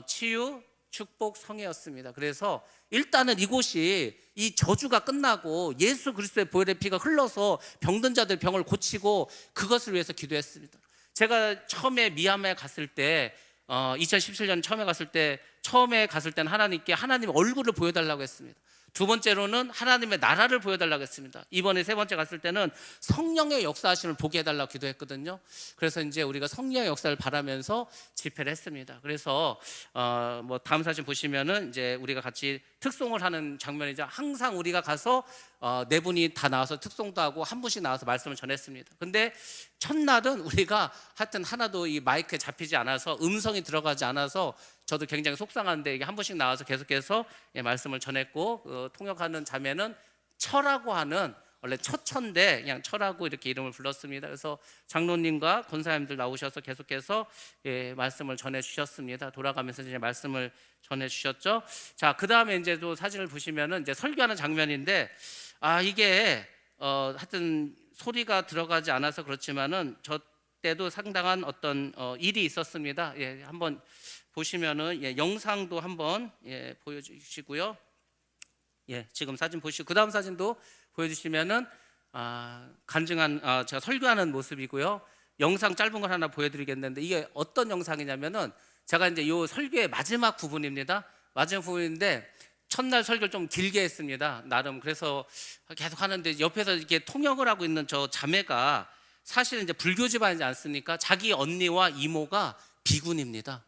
치유 축복 성회였습니다. 그래서 일단은 이곳이 이 저주가 끝나고 예수 그리스도의 보혈의 피가 흘러서 병든 자들 병을 고치고 그것을 위해서 기도했습니다. 제가 처음에 미얀마에 갔을 때 2017년 처음에 갔을 때는 하나님께 하나님의 얼굴을 보여달라고 했습니다. 두 번째로는 하나님의 나라를 보여달라고 했습니다. 이번에 세 번째 갔을 때는 성령의 역사하심을 보게 해달라고 기도했거든요. 그래서 이제 우리가 성령의 역사를 바라면서 집회를 했습니다. 그래서 뭐 다음 사진 보시면은 이제 우리가 같이 특송을 하는 장면이죠. 항상 우리가 가서 네 분이 다 나와서 특송도 하고 한 분씩 나와서 말씀을 전했습니다. 근데 첫날은 우리가 하여튼 하나도 이 마이크에 잡히지 않아서, 음성이 들어가지 않아서 저도 굉장히 속상한데, 이게 한 분씩 나와서 계속해서 말씀을 전했고, 통역하는 자매는 처라고 하는, 원래 처천데 그냥 처라고 이렇게 이름을 불렀습니다. 그래서 장로님과 권사님들 나오셔서 계속해서 말씀을 전해 주셨습니다. 돌아가면서 이제 말씀을 전해 주셨죠. 자, 그 다음에 이제 또 사진을 보시면은 이제 설교하는 장면인데, 이게 하여튼 소리가 들어가지 않아서 그렇지만은 저 때도 상당한 어떤 일이 있었습니다. 한번 보시면은 영상도 한번 보여주시고요. 지금 사진 보시고 그 다음 사진도 보여주시면은 간증한 제가 설교하는 모습이고요. 영상 짧은 걸 하나 보여드리겠는데, 이게 어떤 영상이냐면은 제가 이제 요 설교의 마지막 부분입니다. 마지막 부분인데 첫날 설교를 좀 길게 했습니다. 나름. 그래서 계속 하는데 옆에서 이렇게 통역을 하고 있는 저 자매가 사실은 이제 불교 집안이지 않습니까? 자기 언니와 이모가 비군입니다.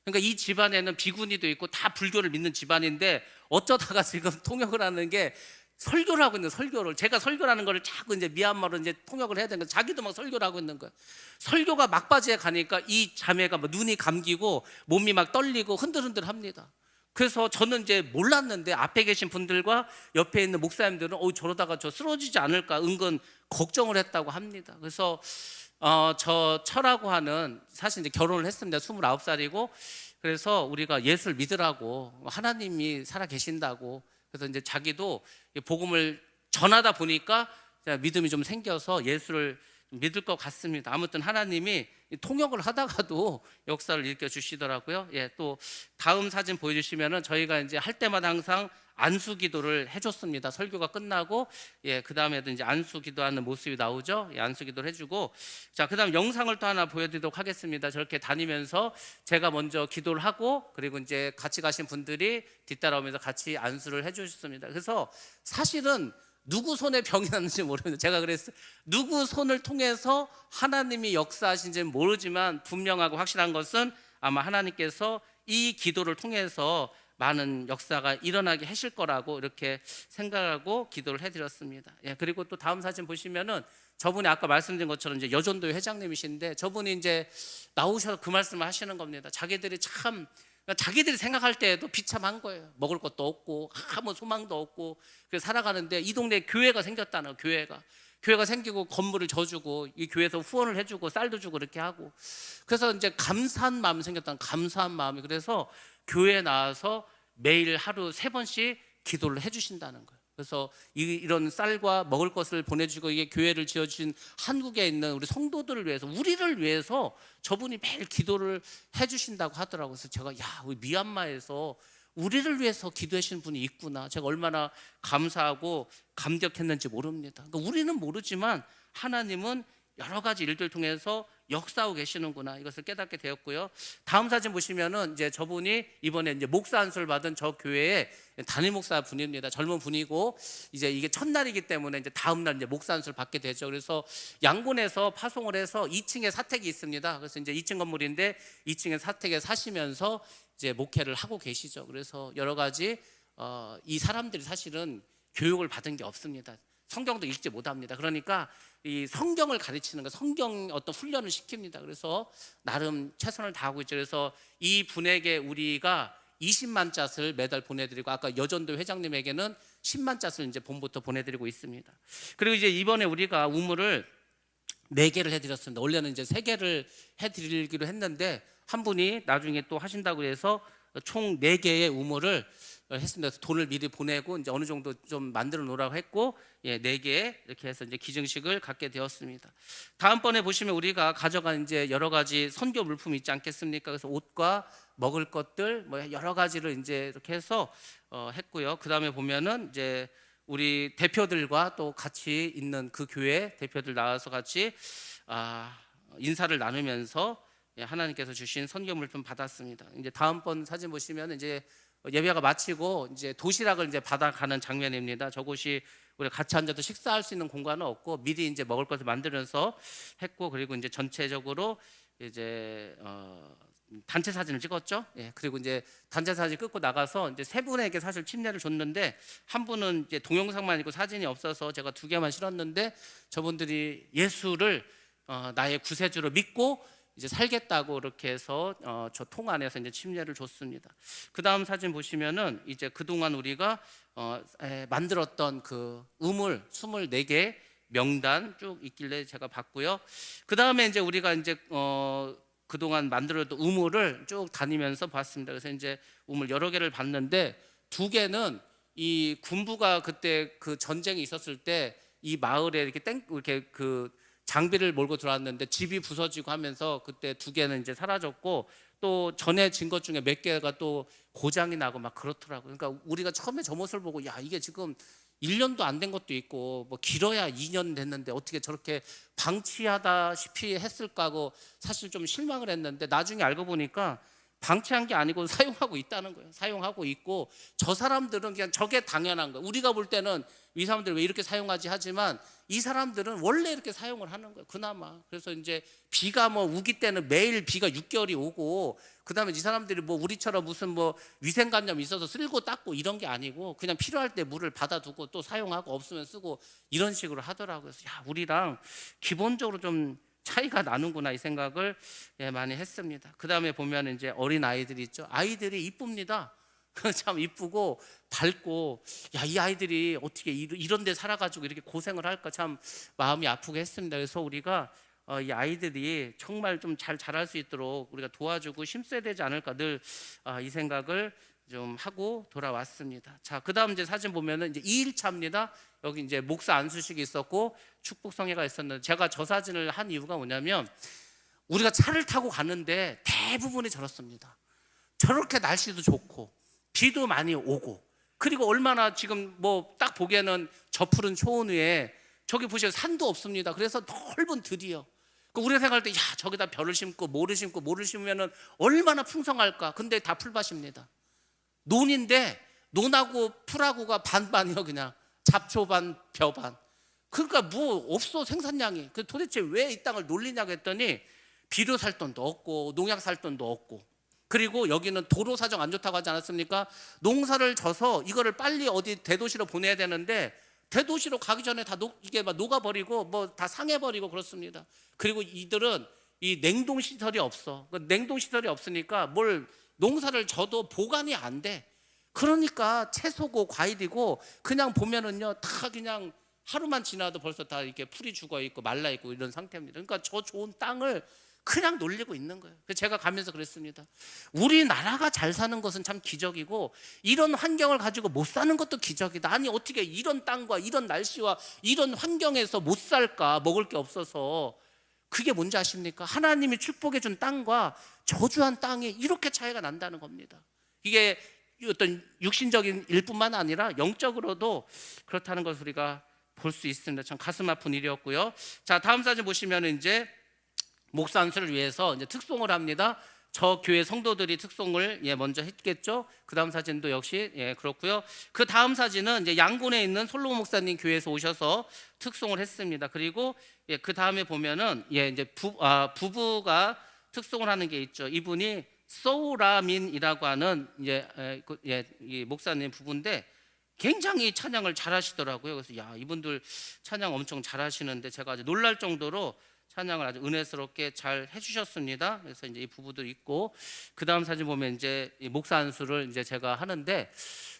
그러니까 이 집안에는 비구니도 있고 다 불교를 믿는 집안인데 어쩌다가 지금 통역을 하는 게 설교를 하고 있는, 설교를 제가 설교라는 거를 자꾸 이제 미얀마로 이제 통역을 해야 되는 거예요. 자기도 막 설교를 하고 있는 거예요. 설교가 막바지에 가니까 이 자매가 막 눈이 감기고 몸이 막 떨리고 흔들흔들합니다. 그래서 저는 이제 몰랐는데 앞에 계신 분들과 옆에 있는 목사님들은 저러다가 저 쓰러지지 않을까 은근 걱정을 했다고 합니다. 그래서 저 처라고 하는, 사실 이제 결혼을 했습니다. 29살이고 그래서 우리가 예수를 믿으라고, 하나님이 살아 계신다고, 그래서 이제 자기도 복음을 전하다 보니까 믿음이 좀 생겨서 예수를 믿을 것 같습니다. 아무튼 하나님이 통역을 하다가도 역사를 일으켜 주시더라고요. 또 다음 사진 보여주시면은 저희가 이제 할 때마다 항상 안수 기도를 해줬습니다. 설교가 끝나고 그 다음에도 이제 안수 기도하는 모습이 나오죠. 안수 기도를 해주고, 자, 그 다음 영상을 또 하나 보여드리도록 하겠습니다. 저렇게 다니면서 제가 먼저 기도를 하고 그리고 이제 같이 가신 분들이 뒤따라오면서 같이 안수를 해주셨습니다. 그래서 사실은 누구 손에 병이 났는지 모르는데, 제가 그랬어요. 누구 손을 통해서 하나님이 역사하신지는 모르지만 분명하고 확실한 것은 아마 하나님께서 이 기도를 통해서 많은 역사가 일어나게 하실 거라고 이렇게 생각하고 기도를 해드렸습니다. 그리고 또 다음 사진 보시면은 저분이 아까 말씀드린 것처럼 이제 여전도회 회장님이신데, 저분이 이제 나오셔서 그 말씀을 하시는 겁니다. 자기들이 생각할 때에도 비참한 거예요. 먹을 것도 없고 아무 소망도 없고 그래서 살아가는데 이 동네에 교회가 생겼다는 거예요. 교회가 생기고 건물을 져주고 이 교회에서 후원을 해주고 쌀도 주고 이렇게 하고, 그래서 이제 감사한 마음이 생겼다는, 감사한 마음이. 그래서 교회에 나와서 매일 하루 3번씩 기도를 해주신다는 거예요. 그래서 이런 쌀과 먹을 것을 보내주고 이게 교회를 지어주신 한국에 있는 우리 성도들을 위해서, 우리를 위해서 저분이 매일 기도를 해주신다고 하더라고요. 그래서 제가 우리 미얀마에서 우리를 위해서 기도하시는 분이 있구나, 제가 얼마나 감사하고 감격했는지 모릅니다. 그러니까 우리는 모르지만 하나님은 여러 가지 일들 통해서 역사하고 계시는구나, 이것을 깨닫게 되었고요. 다음 사진 보시면은 이제 저분이 이번에 이제 목사 안수를 받은 저 교회의 담임 목사 분입니다. 젊은 분이고 이제 이게 첫날이기 때문에 이제 다음 날 이제 목사 안수를 받게 되죠. 그래서 양곤에서 파송을 해서 2층에 사택이 있습니다. 그래서 이제 2층 건물인데 2층에 사택에 사시면서 이제 목회를 하고 계시죠. 그래서 여러 가지 이 사람들이 사실은 교육을 받은 게 없습니다. 성경도 읽지 못합니다. 그러니까 이 성경을 가르치는 거, 성경 어떤 훈련을 시킵니다. 그래서 나름 최선을 다하고 있죠. 그래서 이 분에게 우리가 20만 잣을 매달 보내드리고, 아까 여전도 회장님에게는 10만 잣을 이제 봄부터 보내드리고 있습니다. 그리고 이제 이번에 우리가 우물을 4개를 해드렸습니다. 원래는 이제 3개를 해드리기로 했는데 한 분이 나중에 또 하신다고 해서 총 4개의 우물을 했습니다. 그래서 돈을 미리 보내고 이제 어느 정도 좀 만들어 놓으라고 했고 4개 이렇게 해서 이제 기증식을 갖게 되었습니다. 다음번에 보시면 우리가 가져간 이제 여러 가지 선교 물품이 있지 않겠습니까? 그래서 옷과 먹을 것들 뭐 여러 가지를 이제 이렇게 해서 했고요. 그 다음에 보면은 이제 우리 대표들과 또 같이 있는 그 교회 대표들 나와서 같이 인사를 나누면서 하나님께서 주신 선교 물품 받았습니다. 이제 다음번 사진 보시면 이제 예배가 마치고 이제 도시락을 이제 받아가는 장면입니다. 저곳이 우리 같이 앉아서 식사할 수 있는 공간은 없고 미리 이제 먹을 것을 만들어서 했고, 그리고 이제 전체적으로 이제 단체 사진을 찍었죠. 그리고 이제 단체 사진 끊고 나가서 이제 3분에게 사실 침례를 줬는데 한 분은 이제 동영상만 있고 사진이 없어서 제가 2개만 실었는데 저분들이 예수를 나의 구세주로 믿고 이제 살겠다고 이렇게 해서 저 통 안에서 이제 침례를 줬습니다. 그 다음 사진 보시면은 이제 그동안 우리가 만들었던 그 우물 24개 명단 쭉 있길래 제가 봤고요. 그 다음에 이제 우리가 이제 그동안 만들었던 우물을 쭉 다니면서 봤습니다. 그래서 이제 우물 여러 개를 봤는데 2개는 이 군부가 그때 그 전쟁이 있었을 때 이 마을에 이렇게 그 장비를 몰고 들어왔는데 집이 부서지고 하면서 그때 2개는 이제 사라졌고, 또 전에 진 것 중에 몇 개가 또 고장이 나고 막 그렇더라고요. 그러니까 우리가 처음에 저 모습을 보고 야, 이게 지금 1년도 안 된 것도 있고 뭐 길어야 2년 됐는데 어떻게 저렇게 방치하다시피 했을까 하고 사실 좀 실망을 했는데, 나중에 알고 보니까 방치한 게 아니고 사용하고 있다는 거예요. 사용하고 있고, 저 사람들은 그냥 저게 당연한 거예요. 우리가 볼 때는 이 사람들 왜 이렇게 사용하지 하지만 이 사람들은 원래 이렇게 사용을 하는 거예요. 그나마. 그래서 이제 비가 뭐 우기 때는 매일 비가 6개월이 오고, 그다음에 이 사람들이 뭐 우리처럼 무슨 뭐 위생관념이 있어서 쓸고 닦고 이런 게 아니고 그냥 필요할 때 물을 받아두고 또 사용하고 없으면 쓰고 이런 식으로 하더라고요. 그래서 야, 우리랑 기본적으로 좀 차이가 나는구나 이 생각을 많이 했습니다. 그 다음에 보면 이제 어린 아이들이 있죠. 아이들이 이쁩니다. 참 이쁘고 밝고, 야, 이 아이들이 어떻게 이런 데 살아가지고 이렇게 고생을 할까 참 마음이 아프게 했습니다. 그래서 우리가 이 아이들이 정말 좀 잘 자랄 수 있도록 우리가 도와주고 힘써야 되지 않을까 늘 이 생각을 좀 하고 돌아왔습니다. 자, 그 다음 이제 사진 보면은 이제 2일차입니다. 여기 이제 목사 안수식이 있었고 축복성회가 있었는데, 제가 저 사진을 한 이유가 뭐냐면 우리가 차를 타고 갔는데 대부분이 저렇습니다. 저렇게 날씨도 좋고 비도 많이 오고, 그리고 얼마나 지금 뭐 딱 보기에는 저 푸른 초원 위에 저기 보시면 산도 없습니다. 그래서 넓은 들이요. 우리가 생각할 때 야, 저기다 벼를 심고 모를 심고 모를 심으면 얼마나 풍성할까. 근데 다 풀밭입니다. 논인데 논하고 풀하고가 반반이요. 그냥 잡초 반 벼 반. 그러니까 뭐 없어 생산량이. 그 도대체 왜 이 땅을 놀리냐고 했더니 비료 살 돈도 없고 농약 살 돈도 없고, 그리고 여기는 도로 사정 안 좋다고 하지 않았습니까? 농사를 져서 이거를 빨리 어디 대도시로 보내야 되는데 대도시로 가기 전에 다 이게 막 녹아버리고 뭐 다 상해버리고 그렇습니다. 그리고 이들은 이 냉동 시설이 없어. 냉동 시설이 없으니까 뭘 농사를 져도 보관이 안 돼. 그러니까 채소고 과일이고 그냥 보면은요 다 그냥 하루만 지나도 벌써 다 이렇게 풀이 죽어 있고 말라 있고 이런 상태입니다. 그러니까 저 좋은 땅을 그냥 놀리고 있는 거예요. 그래서 제가 가면서 그랬습니다. 우리나라가 잘 사는 것은 참 기적이고 이런 환경을 가지고 못 사는 것도 기적이다. 아니 어떻게 이런 땅과 이런 날씨와 이런 환경에서 못 살까? 먹을 게 없어서. 그게 뭔지 아십니까? 하나님이 축복해 준 땅과 저주한 땅이 이렇게 차이가 난다는 겁니다. 이게 어떤 육신적인 일뿐만 아니라 영적으로도 그렇다는 것을 우리가 볼 수 있습니다. 참 가슴 아픈 일이었고요. 자, 다음 사진 보시면 이제 목사 안수를 위해서 이제 특송을 합니다. 저 교회 성도들이 특송을 먼저 했겠죠. 그 다음 사진도 역시 그렇고요. 그 다음 사진은 이제 양곤에 있는 솔로몬 목사님 교회에서 오셔서 특송을 했습니다. 그리고 그 다음에 보면은 이제 부부가 특송을 하는 게 있죠. 이분이 소우라민이라고 하는 이 목사님 부부인데 굉장히 찬양을 잘하시더라고요. 그래서 야, 이분들 찬양 엄청 잘하시는데 제가 아주 놀랄 정도로 찬양을 아주 은혜스럽게 잘 해주셨습니다. 그래서 이제 이 부부도 있고, 그 다음 사진 보면 이제 이 목사 안수를 이제 제가 하는데,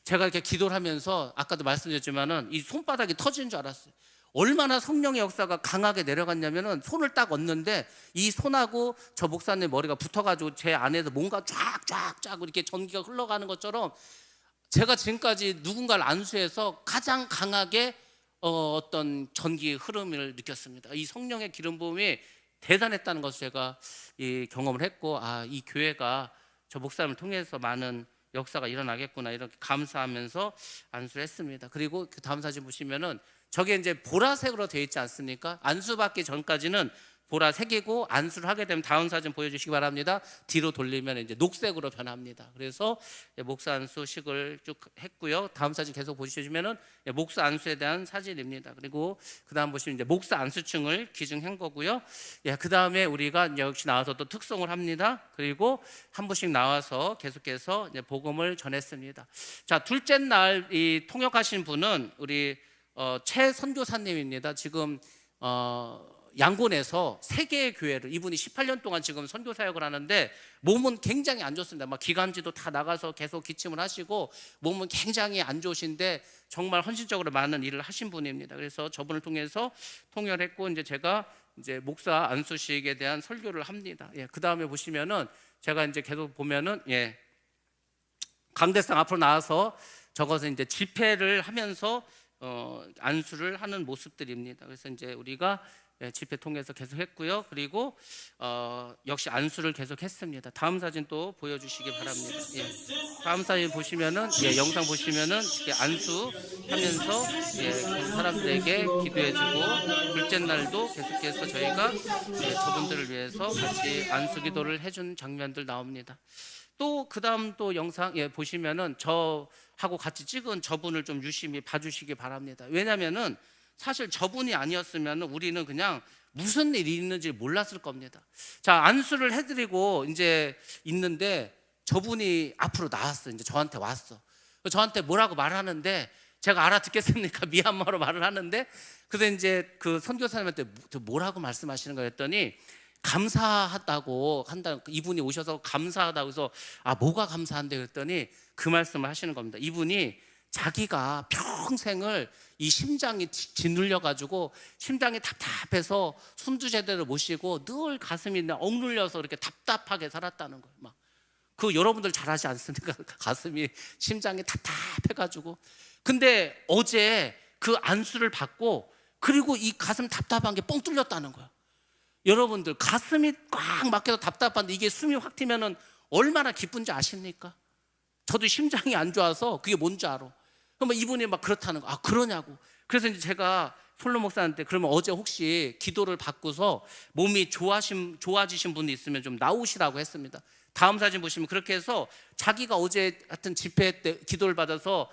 제가 이렇게 기도를 하면서 아까도 말씀드렸지만은 이 손바닥이 터지는 줄 알았어요. 얼마나 성령의 역사가 강하게 내려갔냐면은 손을 딱 얹는데 이 손하고 저 목사님 머리가 붙어가지고 제 안에서 뭔가 쫙쫙쫙 이렇게 전기가 흘러가는 것처럼 제가 지금까지 누군가를 안수해서 가장 강하게 어떤 전기 흐름을 느꼈습니다. 이 성령의 기름 부음이 대단했다는 것을 제가 경험을 했고, 이 교회가 저 목사님을 통해서 많은 역사가 일어나겠구나 이렇게 감사하면서 안수를 했습니다. 그리고 그 다음 사진 보시면은 저게 이제 보라색으로 되어 있지 않습니까? 안수받기 전까지는 보라색이고 안수를 하게 되면 다음 사진 보여주시기 바랍니다. 뒤로 돌리면 이제 녹색으로 변합니다. 그래서 목사 안수식을 쭉 했고요. 다음 사진 계속 보시면은 목사 안수에 대한 사진입니다. 그리고 그 다음 보시면 이제 목사 안수층을 기증한 거고요. 그 다음에 우리가 역시 나와서 또 특송을 합니다. 그리고 한 분씩 나와서 계속해서 이제 복음을 전했습니다. 자, 둘째 날 이 통역하신 분은 우리 최 선교사님입니다. 지금 양곤에서 세 개의 교회를 이분이 18년 동안 지금 선교 사역을 하는데 몸은 굉장히 안 좋습니다. 막 기관지도 다 나가서 계속 기침을 하시고 몸은 굉장히 안 좋으신데 정말 헌신적으로 많은 일을 하신 분입니다. 그래서 저분을 통해서 통역을 했고 이제 제가 이제 목사 안수식에 대한 설교를 합니다. 예, 그 다음에 보시면은 제가 이제 계속 보면은 강대상 앞으로 나와서 저것은 이제 집회를 하면서 안수를 하는 모습들입니다. 그래서 이제 우리가 집회 통해서 계속 했고요. 그리고 역시 안수를 계속 했습니다. 다음 사진 또 보여주시기 바랍니다. 다음 사진 보시면은 영상 보시면은 안수하면서 그 사람들에게 기도해주고 둘째 날도 계속해서 저희가 저분들을 위해서 같이 안수 기도를 해준 장면들 나옵니다. 또 그다음 또 영상 보시면은 저하고 같이 찍은 저분을 좀 유심히 봐주시기 바랍니다. 왜냐면은 사실 저분이 아니었으면 우리는 그냥 무슨 일이 있는지 몰랐을 겁니다. 자, 안수를 해드리고 이제 있는데 저분이 앞으로 나왔어. 이제 저한테 왔어. 저한테 뭐라고 말하는데 제가 알아듣겠습니까? 미얀마로 말을 하는데 그래서 이제 그 선교사님한테 뭐라고 말씀하시는 거 했더니 감사하다고 한다. 이분이 오셔서 감사하다고 해서 뭐가 감사한데 그랬더니 그 말씀을 하시는 겁니다. 이분이 자기가 평생을 이 심장이 짓눌려 가지고 심장이 답답해서 숨도 제대로 못 쉬고 늘 가슴이 억눌려서 이렇게 답답하게 살았다는 거예요. 막 그 여러분들 잘하지 않습니까? 가슴이 심장이 답답해 가지고 근데 어제 그 안수를 받고 그리고 이 가슴 답답한 게 뻥 뚫렸다는 거예요. 여러분들 가슴이 꽉 막혀서 답답한데 이게 숨이 확 튀면은 얼마나 기쁜지 아십니까? 저도 심장이 안 좋아서 그게 뭔지 알아. 그러면 이분이 막 그렇다는 거. 그러냐고. 그래서 이제 제가 솔로 목사한테 그러면 어제 혹시 기도를 받고서 몸이 좋아지신 분이 있으면 좀 나오시라고 했습니다. 다음 사진 보시면 그렇게 해서 자기가 어제 하여튼 집회 때 기도를 받아서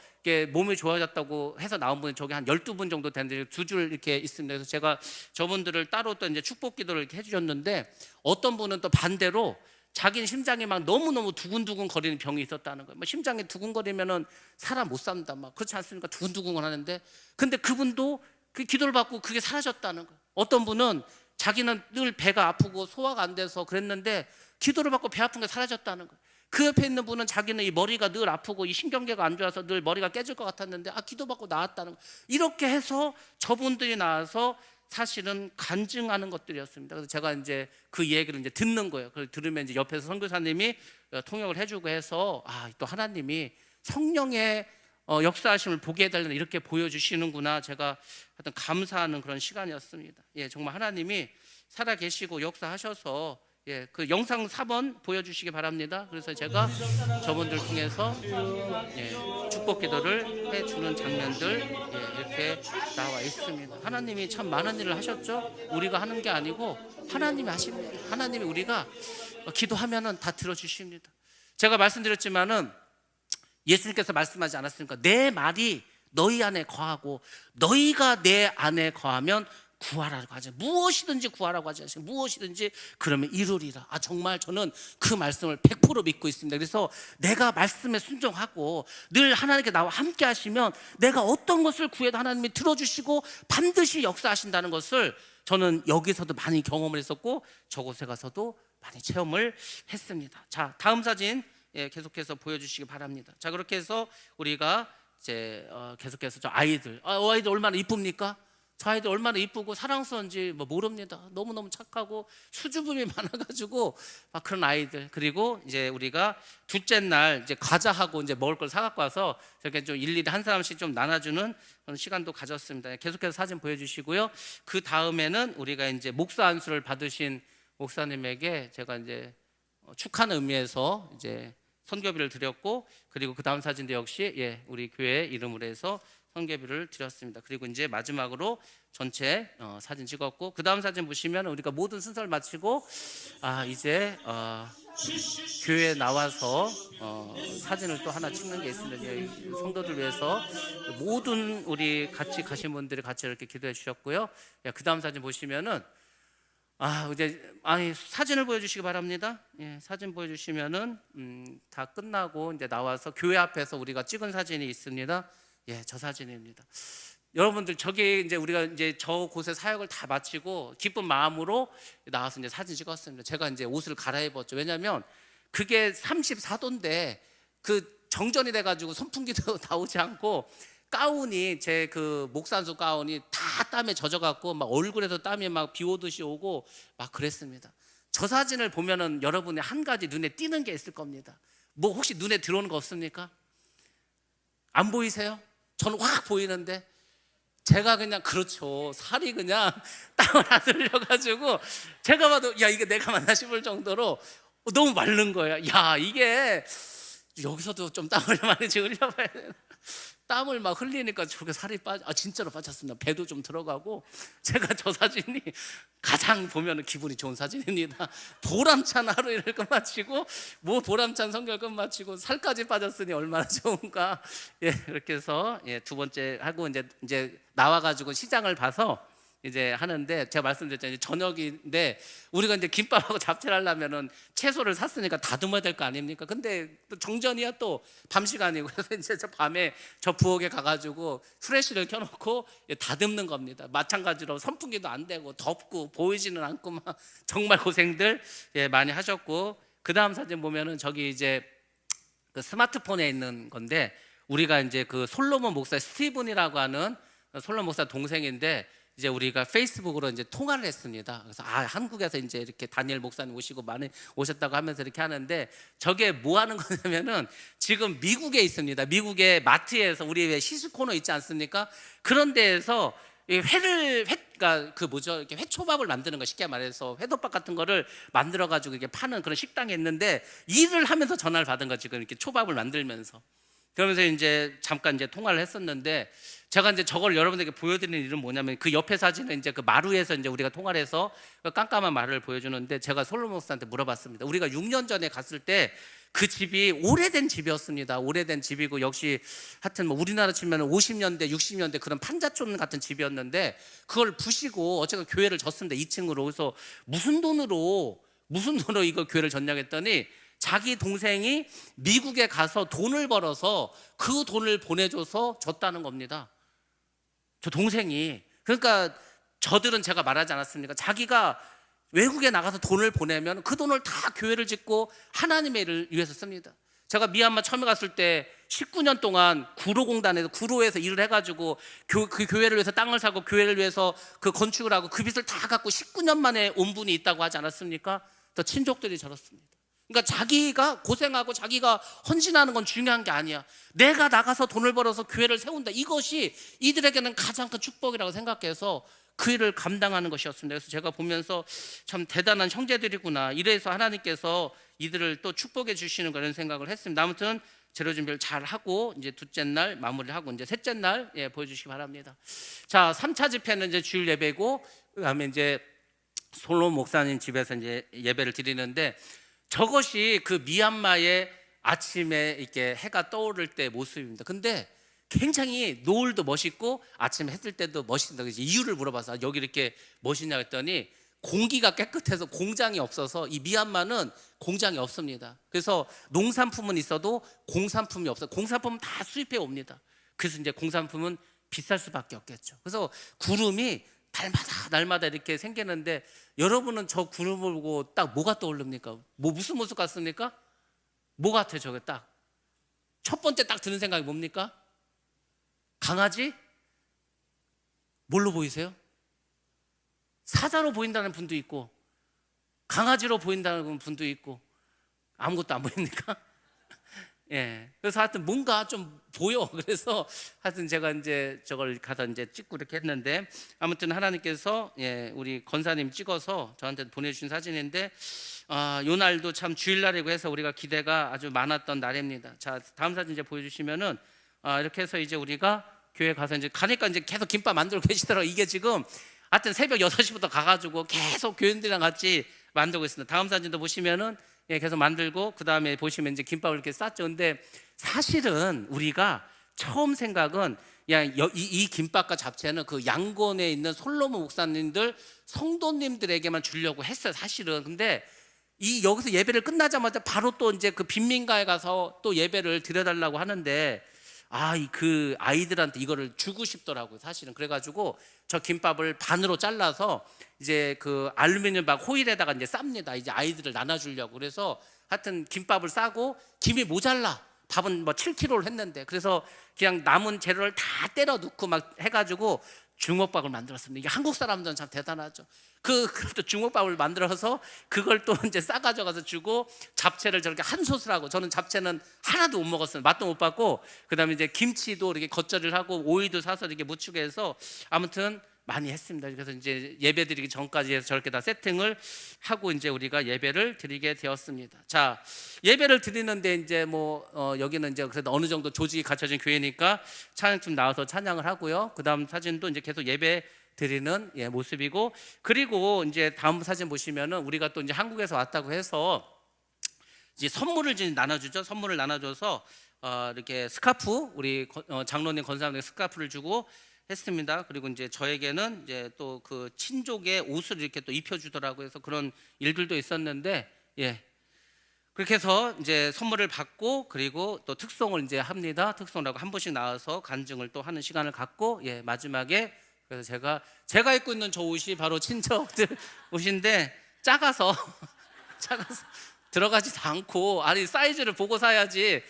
몸이 좋아졌다고 해서 나온 분이 저기 한 12분 정도 되는데 2줄 이렇게 있습니다. 그래서 제가 저분들을 따로 또 이제 축복 기도를 이렇게 해주셨는데 어떤 분은 또 반대로 자기는 심장이 막 너무너무 두근두근 거리는 병이 있었다는 거예요. 심장이 두근거리면은 사람 못 산다. 막 그렇지 않습니까? 두근두근 하는데 근데 그분도 그 기도를 받고 그게 사라졌다는 거예요. 어떤 분은 자기는 늘 배가 아프고 소화가 안 돼서 그랬는데 기도를 받고 배 아픈 게 사라졌다는 거예요. 그 옆에 있는 분은 자기는 이 머리가 늘 아프고 이 신경계가 안 좋아서 늘 머리가 깨질 것 같았는데 기도 받고 나았다는 거예요. 이렇게 해서 저분들이 나와서 사실은 간증하는 것들이었습니다. 그래서 제가 이제 그 얘기를 이제 듣는 거예요. 그걸 들으면 이제 옆에서 선교사님이 통역을 해주고 해서 또 하나님이 성령의 역사하심을 보게 해달라는 이렇게 보여주시는구나. 제가 하여튼 감사하는 그런 시간이었습니다. 정말 하나님이 살아계시고 역사하셔서 그 영상 4번 보여주시기 바랍니다. 그래서 제가 저분들 통해서 축복 기도를 해주는 장면들 이렇게 나와 있습니다. 하나님이 참 많은 일을 하셨죠. 우리가 하는 게 아니고 하나님이 하십니다. 하나님이 우리가 기도하면은 다 들어주십니다. 제가 말씀드렸지만은 예수님께서 말씀하지 않았습니까? 내 말이 너희 안에 거하고 너희가 내 안에 거하면 구하라고 하죠. 무엇이든지 구하라고 하지 않으시고 무엇이든지 그러면 이루리라. 정말 저는 그 말씀을 100% 믿고 있습니다. 그래서 내가 말씀에 순종하고 늘 하나님께 나와 함께 하시면 내가 어떤 것을 구해도 하나님이 들어주시고 반드시 역사하신다는 것을 저는 여기서도 많이 경험을 했었고 저곳에 가서도 많이 체험을 했습니다. 자, 다음 사진 계속해서 보여주시기 바랍니다. 자, 그렇게 해서 우리가 이제 계속해서 저 아이들 얼마나 이쁩니까? 저 아이들 얼마나 이쁘고 사랑스러운지 모릅니다. 너무너무 착하고 수줍음이 많아가지고 막 그런 아이들. 그리고 이제 우리가 둘째 날 이제 과자하고 이제 먹을 걸 사갖고 와서 저렇게 좀 일일이 한 사람씩 좀 나눠주는 그런 시간도 가졌습니다. 계속해서 사진 보여주시고요. 그 다음에는 우리가 이제 목사 안수를 받으신 목사님에게 제가 이제 축하하는 의미에서 이제 선교비를 드렸고 그리고 그 다음 사진도 역시 우리 교회 이름으로 해서 선교비를 드렸습니다. 그리고 이제 마지막으로 전체 사진 찍었고 그 다음 사진 보시면 우리가 모든 순서를 마치고 이제 교회에 나와서 사진을 또 하나 찍는 게 있습니다. 성도들 위해서 모든 우리 같이 가신 분들이 같이 이렇게 기도해 주셨고요. 그 다음 사진 보시면은 이제 사진을 보여주시기 바랍니다. 사진 보여주시면은 다 끝나고 이제 나와서 교회 앞에서 우리가 찍은 사진이 있습니다. 저 사진입니다. 여러분들 저기 이제 우리가 이제 저 곳에 사역을 다 마치고 기쁜 마음으로 나와서 이제 사진 찍었습니다. 제가 이제 옷을 갈아입었죠. 왜냐하면 그게 34도인데 그 정전이 돼가지고 선풍기도 나오지 않고 가운이 제 그 목산소 가운이 다 땀에 젖어갖고 막 얼굴에서 땀이 막 비 오듯이 오고 막 그랬습니다. 저 사진을 보면은 여러분이 한 가지 눈에 띄는 게 있을 겁니다. 뭐 혹시 눈에 들어오는 거 없습니까? 안 보이세요? 저는 확 보이는데 제가 그냥 그렇죠. 살이 그냥 땀을 안 흘려가지고 제가 봐도 야 이게 내가 맞나 싶을 정도로 너무 마른 거예요. 야 이게 여기서도 좀 땀을 많이 흘려봐야 되나. 땀을 막 흘리니까 저렇게 살이 진짜로 빠졌습니다. 배도 좀 들어가고 제가 저 사진이 가장 보면 기분이 좋은 사진입니다. 보람찬 하루를 끝마치고 뭐 보람찬 성결 끝마치고 살까지 빠졌으니 얼마나 좋은가. 예, 그렇게 해서 두 번째 하고 이제 나와가지고 시장을 봐서 이제 하는데 제가 말씀드렸잖아요. 저녁인데 우리가 이제 김밥하고 잡채를 하려면은 채소를 샀으니까 다듬어야 될 거 아닙니까? 근데 또 정전이야 또 밤 시간이고 그래서 이제 저 밤에 저 부엌에 가가지고 프레쉬를 켜놓고 다듬는 겁니다. 마찬가지로 선풍기도 안 되고 덥고 보이지는 않고 막 정말 고생들 많이 하셨고 그 다음 사진 보면은 저기 이제 그 스마트폰에 있는 건데 우리가 이제 그 솔로몬 목사 스티븐이라고 하는 솔로몬 목사 동생인데 이제 우리가 페이스북으로 이제 통화를 했습니다. 그래서 한국에서 이제 이렇게 다니엘 목사님 오시고 많이 오셨다고 하면서 이렇게 하는데 저게 뭐 하는 거냐면은 지금 미국에 있습니다. 미국의 마트에서 우리 왜 시스코너 있지 않습니까? 그런 데에서 그러니까 그 뭐죠? 이렇게 회초밥을 만드는 거 쉽게 말해서 회덮밥 같은 거를 만들어 가지고 이렇게 파는 그런 식당에 있는데 일을 하면서 전화를 받은 거 지금 이렇게 초밥을 만들면서 그러면서 이제 잠깐 이제 통화를 했었는데 제가 이제 저걸 여러분들에게 보여드리는 일은 뭐냐면 그 옆에 사진은 이제 그 마루에서 이제 우리가 통화를 해서 그 깜깜한 마루를 보여주는데 제가 솔로몬 목사한테 물어봤습니다. 우리가 6년 전에 갔을 때 그 집이 오래된 집이었습니다. 오래된 집이고 역시 하여튼 뭐 우리나라 치면 50년대 60년대 그런 판자촌 같은 집이었는데 그걸 부시고 어쨌든 교회를 졌습니다. 2층으로. 그래서 무슨 돈으로 이거 교회를 졌냐고 했더니 자기 동생이 미국에 가서 돈을 벌어서 그 돈을 보내줘서 줬다는 겁니다. 저 동생이. 그러니까 저들은 제가 말하지 않았습니까? 자기가 외국에 나가서 돈을 보내면 그 돈을 다 교회를 짓고 하나님의 일을 위해서 씁니다. 제가 미얀마 처음에 갔을 때 19년 동안 구로에서 일을 해가지고 그 교회를 위해서 땅을 사고 교회를 위해서 그 건축을 하고 그 빚을 다 갖고 19년 만에 온 분이 있다고 하지 않았습니까? 또 친족들이 저렇습니다. 그러니까 자기가 고생하고 자기가 헌신하는 건 중요한 게 아니야. 내가 나가서 돈을 벌어서 교회를 세운다. 이것이 이들에게는 가장 큰 축복이라고 생각해서 그 일을 감당하는 것이었습니다. 그래서 제가 보면서 참 대단한 형제들이구나. 이래서 하나님께서 이들을 또 축복해 주시는 그런 생각을 했습니다. 아무튼 재료 준비를 잘 하고 이제 둘째 날 마무리를 하고 이제 셋째 날 보여주시기 바랍니다. 자, 3차 집회는 이제 주일 예배고 그다음에 이제 솔로몬 목사님 집에서 이제 예배를 드리는데 저것이 그 미얀마의 아침에 이렇게 해가 떠오를 때 모습입니다. 근데 굉장히 노을도 멋있고 아침에 해 뜰 때도 멋있다. 이유를 물어봐서 여기 이렇게 멋있냐 했더니 공기가 깨끗해서 공장이 없어서 이 미얀마는 공장이 없습니다. 그래서 농산품은 있어도 공산품이 없어요. 공산품은 다 수입해 옵니다. 그래서 이제 공산품은 비쌀 수밖에 없겠죠. 그래서 구름이 날마다 이렇게 생기는데 여러분은 저 구름을 보고 딱 뭐가 떠오릅니까? 무슨 모습 같습니까? 뭐 같아요 저게 딱? 첫 번째 딱 드는 생각이 뭡니까? 강아지? 뭘로 보이세요? 사자로 보인다는 분도 있고 강아지로 보인다는 분도 있고 아무것도 안 보입니까? 예. 그래서 하여튼 뭔가 좀 보여. 그래서 하여튼 제가 이제 저걸 가서 이제 찍고 이렇게 했는데 아무튼 하나님께서 우리 권사님 찍어서 저한테 보내주신 사진인데 요 날도 참 주일날이고 해서 우리가 기대가 아주 많았던 날입니다. 자, 다음 사진 이제 보여주시면은 이렇게 해서 이제 우리가 교회 가서 이제 가니까 이제 계속 김밥 만들고 계시더라고요. 이게 지금 하여튼 새벽 6시부터 가가지고 계속 교인들이랑 같이 만들고 있습니다. 다음 사진도 보시면은 계속 만들고 그 다음에 보시면 이제 김밥을 이렇게 쌌죠. 근데 사실은 우리가 처음 생각은 이 김밥과 잡채는 그 양곤에 있는 솔로몬 목사님들 성도님들에게만 주려고 했어요. 사실은. 근데 여기서 예배를 끝나자마자 바로 또 이제 그 빈민가에 가서 또 예배를 드려달라고 하는데 그 아이들한테 이거를 주고 싶더라고요, 사실은. 그래가지고 저 김밥을 반으로 잘라서 이제 그 알루미늄 박 호일에다가 이제 쌉니다. 이제 아이들을 나눠주려고. 그래서 하여튼 김밥을 싸고 김이 모자라. 밥은 뭐 7kg를 했는데, 그래서 그냥 남은 재료를 다 때려 넣고 막 해가지고 주먹밥을 만들었습니다. 이게 한국 사람들은 참 대단하죠. 그것도 주먹밥을 만들어서 그걸 또 이제 싸가져 가서 주고, 잡채를 저렇게 한 솥을 하고, 저는 잡채는 하나도 못 먹었어요. 맛도 못 봤고, 그다음에 이제 김치도 이렇게 겉절이를 하고 오이도 사서 이렇게 무치게 해서 아무튼 많이 했습니다. 그래서 이제 예배 드리기 전까지 해서 저렇게 다 세팅을 하고 이제 우리가 예배를 드리게 되었습니다. 자, 예배를 드리는데 이제 여기는 이제 그래도 어느 정도 조직이 갖춰진 교회니까 찬양팀 나와서 찬양을 하고요. 그다음 사진도 이제 계속 예배 드리는 모습이고, 그리고 이제 다음 사진 보시면은 우리가 또 이제 한국에서 왔다고 해서 이제 선물을 이제 나눠주죠. 선물을 나눠줘서 이렇게 스카프, 우리 장로님 권사님에게 스카프를 주고 했습니다. 그리고 이제 저에게는 이제 또 그 친족의 옷을 이렇게 또 입혀주더라고요. 그래서 그런 일들도 있었는데, 그렇게 해서 이제 선물을 받고, 그리고 또 특송을 이제 합니다. 특송을 하고 한 분씩 나와서 간증을 또 하는 시간을 갖고, 마지막에 그래서 제가 입고 있는 저 옷이 바로 친척들 옷인데 작아서 들어가지도 않고, 아니 사이즈를 보고 사야지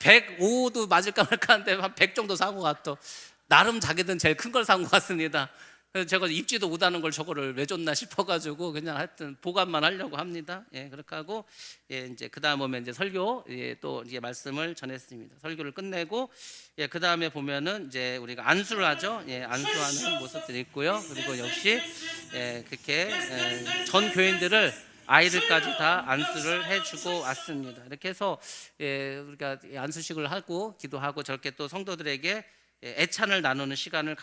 105도 맞을까 말까 하는데 한 100 정도 사고 갔또 나름 자기들은 제일 큰 걸 산 것 같습니다. 그래서 제가 입지도 못하는 걸 저거를 왜 줬나 싶어가지고 그냥 하여튼 보관만 하려고 합니다. 그렇게 하고 이제 그 다음 보면 이제 설교 또 이제 말씀을 전했습니다. 설교를 끝내고 그 다음에 보면은 이제 우리가 안수를 하죠. 안수하는 모습들이 있고요. 그리고 역시 그렇게 전 교인들을 아이들까지 다 안수를 해주고 왔습니다. 이렇게 해서 우리가 안수식을 하고 기도하고 저렇게 또 성도들에게 애찬을 나누는 시간을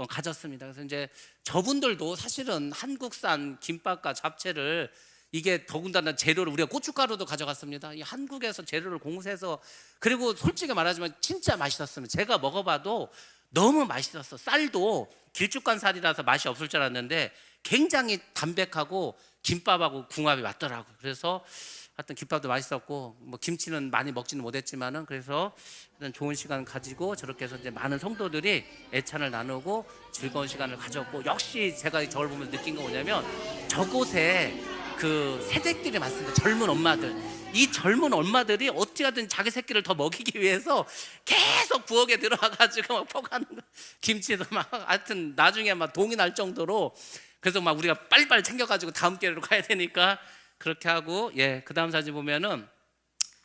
가졌습니다. 그래서 이제 저분들도 사실은 한국산 김밥과 잡채를, 이게 더군다나 재료를 우리가 고춧가루도 가져갔습니다. 이 한국에서 재료를 공수해서, 그리고 솔직히 말하지만 진짜 맛있었습니다. 제가 먹어봐도 너무 맛있었어. 쌀도 길쭉한 쌀이라서 맛이 없을 줄 알았는데 굉장히 담백하고 김밥하고 궁합이 맞더라고요. 그래서 하여튼 김밥도 맛있었고, 김치는 많이 먹지는 못했지만은, 그래서 좋은 시간 가지고 저렇게 해서 이제 많은 성도들이 애찬을 나누고 즐거운 시간을 가졌고, 역시 제가 저를 보면서 느낀 거 뭐냐면 저곳에 그 새댁들이 많습니다. 젊은 엄마들. 이 젊은 엄마들이 어떻게 하든 자기 새끼를 더 먹이기 위해서 계속 부엌에 들어와가지고 막 퍼가는 거, 김치도 막 하여튼 나중에 막 동이 날 정도로. 그래서 막 우리가 빨리빨리 챙겨가지고 다음 기회로 가야 되니까 그렇게 하고, 그 다음 사진 보면은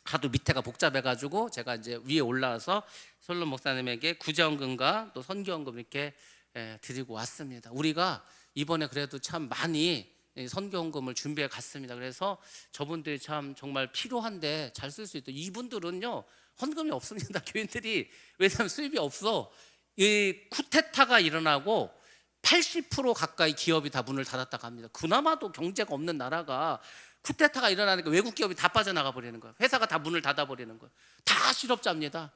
하도 밑에가 복잡해가지고 제가 이제 위에 올라와서 솔로 목사님에게 구제헌금과 또 선교헌금 이렇게 드리고 왔습니다. 우리가 이번에 그래도 참 많이 선교헌금을 준비해 갔습니다. 그래서 저분들이 참 정말 필요한데 잘 쓸 수 있도록. 이분들은요 헌금이 없습니다. 교인들이. 왜냐하면 수입이 없어. 이 쿠데타가 일어나고 80% 가까이 기업이 다 문을 닫았다고 합니다. 그나마도 경제가 없는 나라가 쿠데타가 일어나니까 외국 기업이 다 빠져나가 버리는 거예요. 회사가 다 문을 닫아 버리는 거예요. 다 실업자입니다.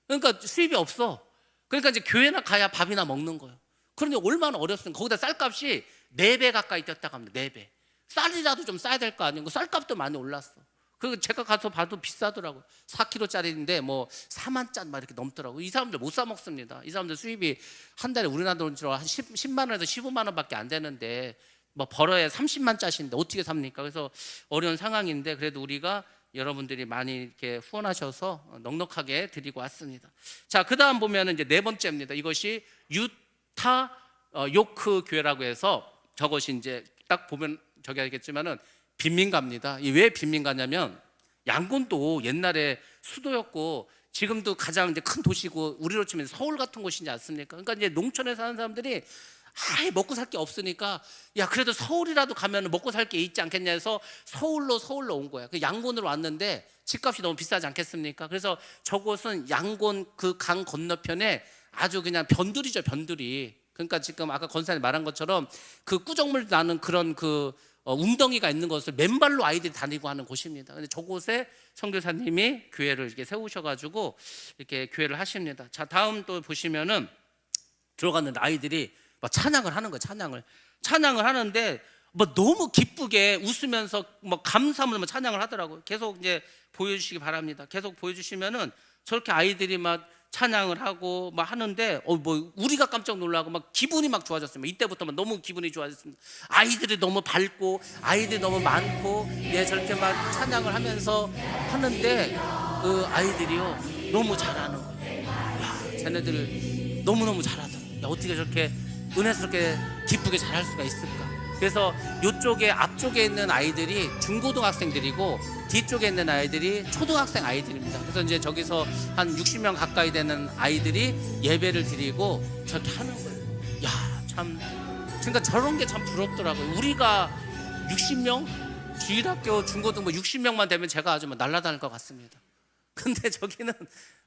그러니까 수입이 없어. 그러니까 이제 교회나 가야 밥이나 먹는 거예요. 그러니 얼마나 어렵습니까? 거기다 쌀값이 4배 가까이 뛰었다고 합니다. 4배. 쌀이라도 좀 싸야 될 거 아니에요. 쌀값도 많이 올랐어. 그리고 제가 가서 봐도 비싸더라고요. 4kg짜리인데 4만 짠 막 이렇게 넘더라고요. 이 사람들 못 사 먹습니다. 이 사람들 수입이 한 달에 우리나라 돈으로 한 10만 원에서 15만 원밖에 안 되는데 벌어야 30만 짜신데 어떻게 삽니까? 그래서 어려운 상황인데, 그래도 우리가 여러분들이 많이 이렇게 후원하셔서 넉넉하게 드리고 왔습니다. 자, 그 다음 보면은 이제 4번째입니다. 이것이 유타 요크 교회라고 해서, 저것이 이제 딱 보면 저기 하겠지만은 빈민가입니다. 왜 빈민가냐면 양곤도 옛날에 수도였고 지금도 가장 이제 큰 도시고 우리로 치면 서울 같은 곳이지 않습니까? 그러니까 이제 농촌에 사는 사람들이 아예 먹고 살 게 없으니까, 야 그래도 서울이라도 가면 먹고 살 게 있지 않겠냐 해서 서울로 온 거야. 그 양곤으로 왔는데 집값이 너무 비싸지 않겠습니까? 그래서 저곳은 양곤 그 강 건너편에 아주 그냥 변두리죠, 변두리. 그러니까 지금 아까 권사님 말한 것처럼 그 꾸정물 나는 그런 웅덩이가 있는 것을 맨발로 아이들이 다니고 하는 곳입니다. 근데 저곳에 선교사님이 교회를 이렇게 세우셔가지고 이렇게 교회를 하십니다. 자, 다음 또 보시면은 들어갔는데 아이들이 막 찬양을 하는 거예요. 찬양을 하는데 너무 기쁘게 웃으면서 감사하면서 찬양을 하더라고요. 계속 이제 보여주시기 바랍니다. 계속 보여주시면은 저렇게 아이들이 막 찬양을 하고 막 하는데 뭐 우리가 깜짝 놀라고 막 기분이 막 좋아졌습니다. 이때부터 막 너무 기분이 좋아졌습니다. 아이들이 너무 밝고 아이들이 너무 많고 저렇게 막 찬양을 하면서 하는데 그 아이들이요 너무 잘하는 거예요. 야, 쟤네들 너무너무 잘하더라고요. 야, 어떻게 저렇게 은혜스럽게 기쁘게 잘할 수가 있을까? 그래서 이쪽에 앞쪽에 있는 아이들이 중고등학생들이고 뒤쪽에 있는 아이들이 초등학생 아이들입니다. 그래서 이제 저기서 한 60명 가까이 되는 아이들이 예배를 드리고 저렇게 하는 거예요. 야, 참, 그러니까 저런 게 참 부럽더라고요. 우리가 60명 주일학교 중고등부 60명만 되면 제가 아주 뭐 날아다닐 것 같습니다. 근데 저기는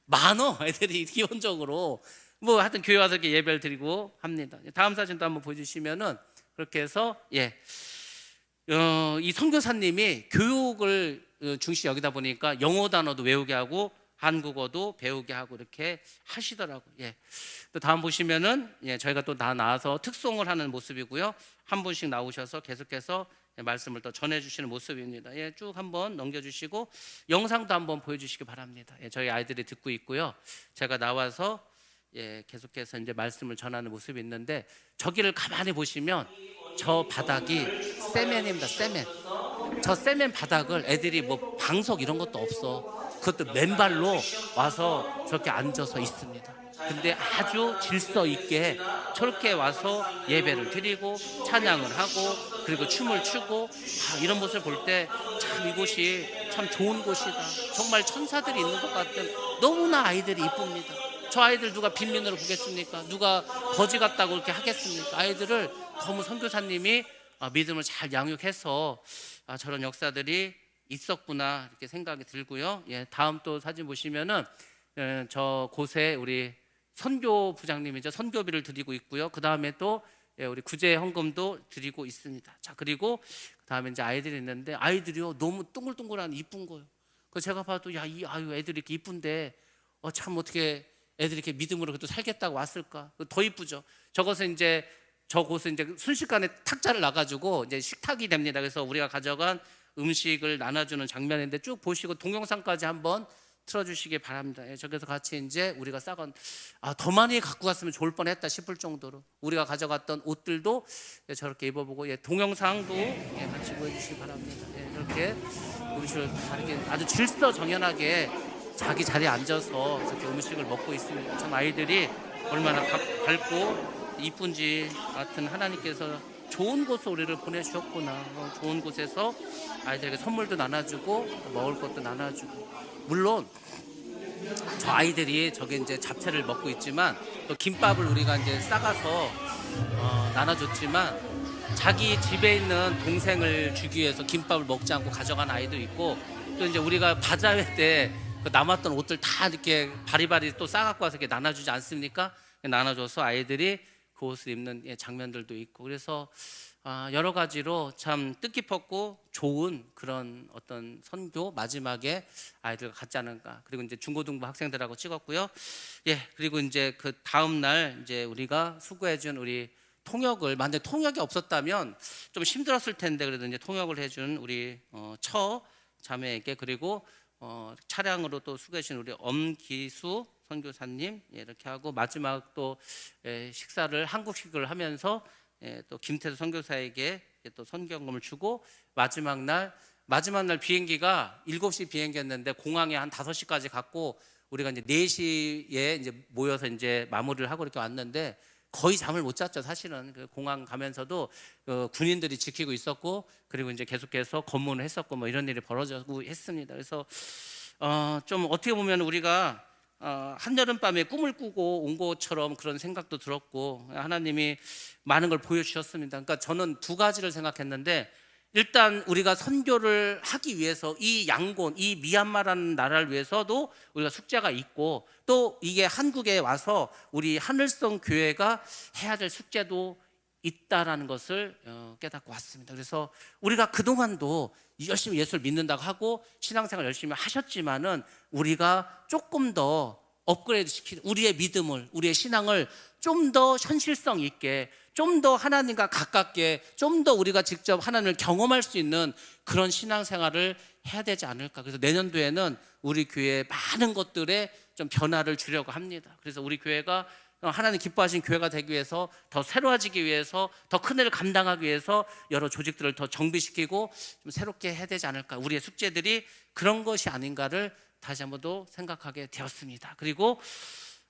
많어 애들이 기본적으로 뭐 하여튼 교회 와서 이렇게 예배를 드리고 합니다. 다음 사진도 한번 보여주시면은 그렇게 해서 이 선교사님이 교육을 중시 여기다 보니까 영어 단어도 외우게 하고 한국어도 배우게 하고 이렇게 하시더라고요. 또 다음 보시면은 저희가 또 다 나와서 특송을 하는 모습이고요. 한 분씩 나오셔서 계속해서 말씀을 또 전해주시는 모습입니다. 쭉 한번 넘겨주시고 영상도 한번 보여주시기 바랍니다. 저희 아이들이 듣고 있고요. 제가 나와서 계속해서 이제 말씀을 전하는 모습이 있는데 저기를 가만히 보시면 저 바닥이 세멘입니다. 세멘. 저 세멘 바닥을 애들이 뭐 방석 이런 것도 없어. 그것도 맨발로 와서 저렇게 앉아서 있습니다. 근데 아주 질서 있게 저렇게 와서 예배를 드리고 찬양을 하고 그리고 춤을 추고 이런 모습을 볼 때 참 이곳이 참 좋은 곳이다. 정말 천사들이 있는 것 같은 너무나 아이들이 이쁩니다. 저 아이들 누가 빈민으로 보겠습니까? 누가 거지 같다고 그렇게 하겠습니까? 아이들을 너무 선교사님이 믿음을 잘 양육해서 저런 역사들이 있었구나 이렇게 생각이 들고요. 다음 또 사진 보시면은 저 곳에 우리 선교 부장님이죠. 선교비를 드리고 있고요. 그 다음에 또 우리 구제 헌금도 드리고 있습니다. 자, 그리고 그 다음에 이제 아이들이 있는데 아이들이요 너무 동글동글한 이쁜 거예요. 그 제가 봐도 애들이 이렇게 이쁜데 참 어떻게 애들이 이렇게 믿음으로 그래도 살겠다고 왔을까? 더 이쁘죠. 저곳은 이제 순식간에 탁자를 놔가지고 이제 식탁이 됩니다. 그래서 우리가 가져간 음식을 나눠주는 장면인데 쭉 보시고 동영상까지 한번 틀어주시기 바랍니다. 저기서 같이 이제 우리가 싸건 더 많이 갖고 갔으면 좋을 뻔했다 싶을 정도로 우리가 가져갔던 옷들도 저렇게 입어보고 동영상도 같이 보여주시기 바랍니다. 이렇게 음식을 다르게 아주 질서정연하게 자기 자리에 앉아서 이렇게 음식을 먹고 있습니다. 참 아이들이 얼마나 밝고 이쁜지 하여튼 하나님께서 좋은 곳에 우리를 보내주셨구나. 좋은 곳에서 아이들에게 선물도 나눠주고 먹을 것도 나눠주고 물론 저 아이들이 저게 이제 잡채를 먹고 있지만 또 김밥을 우리가 이제 싸가서 나눠줬지만 자기 집에 있는 동생을 주기 위해서 김밥을 먹지 않고 가져간 아이도 있고 또 이제 우리가 바자회 때 그 남았던 옷들 다 이렇게 바리바리 또 싸갖고 와서 이렇게 나눠주지 않습니까? 나눠줘서 아이들이 그 옷을 입는 장면들도 있고 그래서 여러 가지로 참 뜻깊었고 좋은 그런 어떤 선교 마지막에 아이들과 같지 않은가. 그리고 이제 중고등부 학생들하고 찍었고요. 그리고 이제 그 다음 날 이제 우리가 수고해준 우리 통역을 만약에 통역이 없었다면 좀 힘들었을 텐데 그래도 이제 통역을 해준 우리 처 자매에게 그리고 차량으로 또 수고해주신 우리 엄기수 선교사님 이렇게 하고 마지막 또 식사를 한국식을 하면서 또 김태수 선교사에게 또 선교금을 주고 마지막 날 비행기가 7시 비행기였는데 공항에 한 5시까지 갔고 우리가 이제 4시에 이제 모여서 이제 마무리를 하고 이렇게 왔는데 거의 잠을 못 잤죠. 사실은 그 공항 가면서도 군인들이 지키고 있었고 그리고 이제 계속해서 검문을 했었고 뭐 이런 일이 벌어지고 했습니다. 그래서 좀 어떻게 보면 우리가 한여름밤에 꿈을 꾸고 온 것처럼 그런 생각도 들었고 하나님이 많은 걸 보여주셨습니다. 그러니까 저는 두 가지를 생각했는데 일단 우리가 선교를 하기 위해서 이 양곤, 이 미얀마라는 나라를 위해서도 우리가 숙제가 있고 또 이게 한국에 와서 우리 하늘성 교회가 해야 될 숙제도 있다라는 것을 깨닫고 왔습니다. 그래서 우리가 그동안도 열심히 예수를 믿는다고 하고 신앙생활 열심히 하셨지만은 우리가 조금 더 업그레이드 시키는, 우리의 믿음을, 우리의 신앙을 좀 더 현실성 있게, 좀 더 하나님과 가깝게, 좀 더 우리가 직접 하나님을 경험할 수 있는 그런 신앙생활을 해야 되지 않을까. 그래서 내년도에는 우리 교회에 많은 것들에 좀 변화를 주려고 합니다. 그래서 우리 교회가 하나님 기뻐하신 교회가 되기 위해서, 더 새로워지기 위해서, 더 큰 일을 감당하기 위해서 여러 조직들을 더 정비시키고 좀 새롭게 해야 되지 않을까. 우리의 숙제들이 그런 것이 아닌가를 다시 한번 더 생각하게 되었습니다. 그리고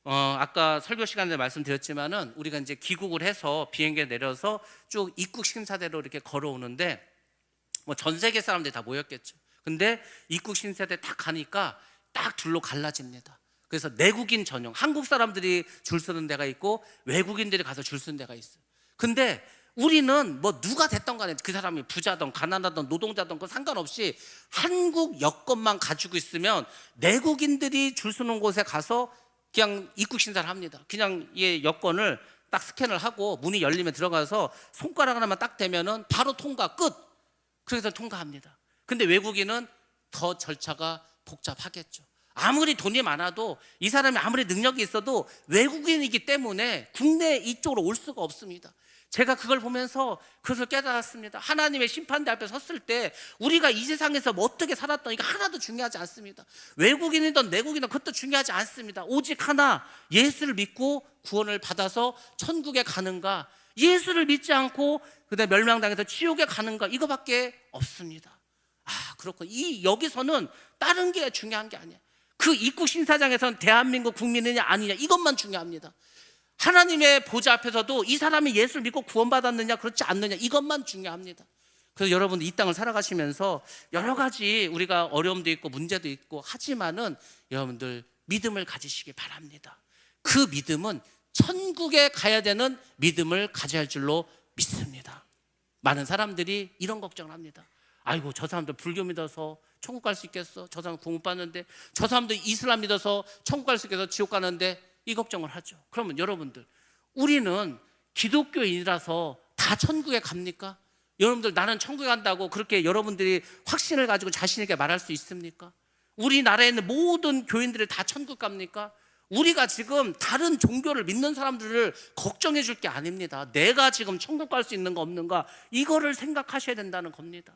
아까 설교 시간에 말씀드렸지만은 우리가 이제 귀국을 해서 비행기에 내려서 쭉 입국 심사대로 이렇게 걸어오는데 뭐 전 세계 사람들이 다 모였겠죠. 근데 입국 심사대 딱 가니까 딱 둘로 갈라집니다. 그래서 내국인 전용, 한국 사람들이 줄 서는 데가 있고 외국인들이 가서 줄 서는 데가 있어요. 근데 우리는 뭐 누가 됐던 간에 그 사람이 부자든 가난하든 노동자든 그 상관없이 한국 여권만 가지고 있으면 내국인들이 줄 서는 곳에 가서 그냥 입국 심사를 합니다. 그냥 얘 여권을 딱 스캔을 하고 문이 열리면 들어가서 손가락 하나만 딱 대면은 바로 통과, 끝. 그래서 통과합니다. 근데 외국인은 더 절차가 복잡하겠죠. 아무리 돈이 많아도, 이 사람이 아무리 능력이 있어도 외국인이기 때문에 국내 이쪽으로 올 수가 없습니다. 제가 그걸 보면서 그것을 깨달았습니다. 하나님의 심판대 앞에 섰을 때 우리가 이 세상에서 뭐 어떻게 살았던 이거 하나도 중요하지 않습니다. 외국인이든 내국인이든 그것도 중요하지 않습니다. 오직 하나, 예수를 믿고 구원을 받아서 천국에 가는가, 예수를 믿지 않고 그다음에 멸망당해서 지옥에 가는가, 이거밖에 없습니다. 그렇군. 여기서는 다른 게 중요한 게 아니야. 그 입국 심사장에서는 대한민국 국민이냐 아니냐 이것만 중요합니다. 하나님의 보좌 앞에서도 이 사람이 예수를 믿고 구원받았느냐 그렇지 않느냐 이것만 중요합니다. 그래서 여러분 이 땅을 살아가시면서 여러 가지 우리가 어려움도 있고 문제도 있고 하지만은 여러분들 믿음을 가지시기 바랍니다. 그 믿음은 천국에 가야 되는 믿음을 가져야 할 줄로 믿습니다. 많은 사람들이 이런 걱정을 합니다. 아이고, 저 사람들 불교 믿어서 천국 갈 수 있겠어? 저 사람 공부 받는데, 저 사람들 이슬람 믿어서 천국 갈 수 있겠어? 지옥 가는데, 이 걱정을 하죠. 그러면 여러분들, 우리는 기독교인이라서 다 천국에 갑니까? 여러분들, 나는 천국에 간다고 그렇게 여러분들이 확신을 가지고 자신에게 말할 수 있습니까? 우리나라에 있는 모든 교인들이 다 천국 갑니까? 우리가 지금 다른 종교를 믿는 사람들을 걱정해 줄 게 아닙니다. 내가 지금 천국 갈 수 있는가 없는가 이거를 생각하셔야 된다는 겁니다.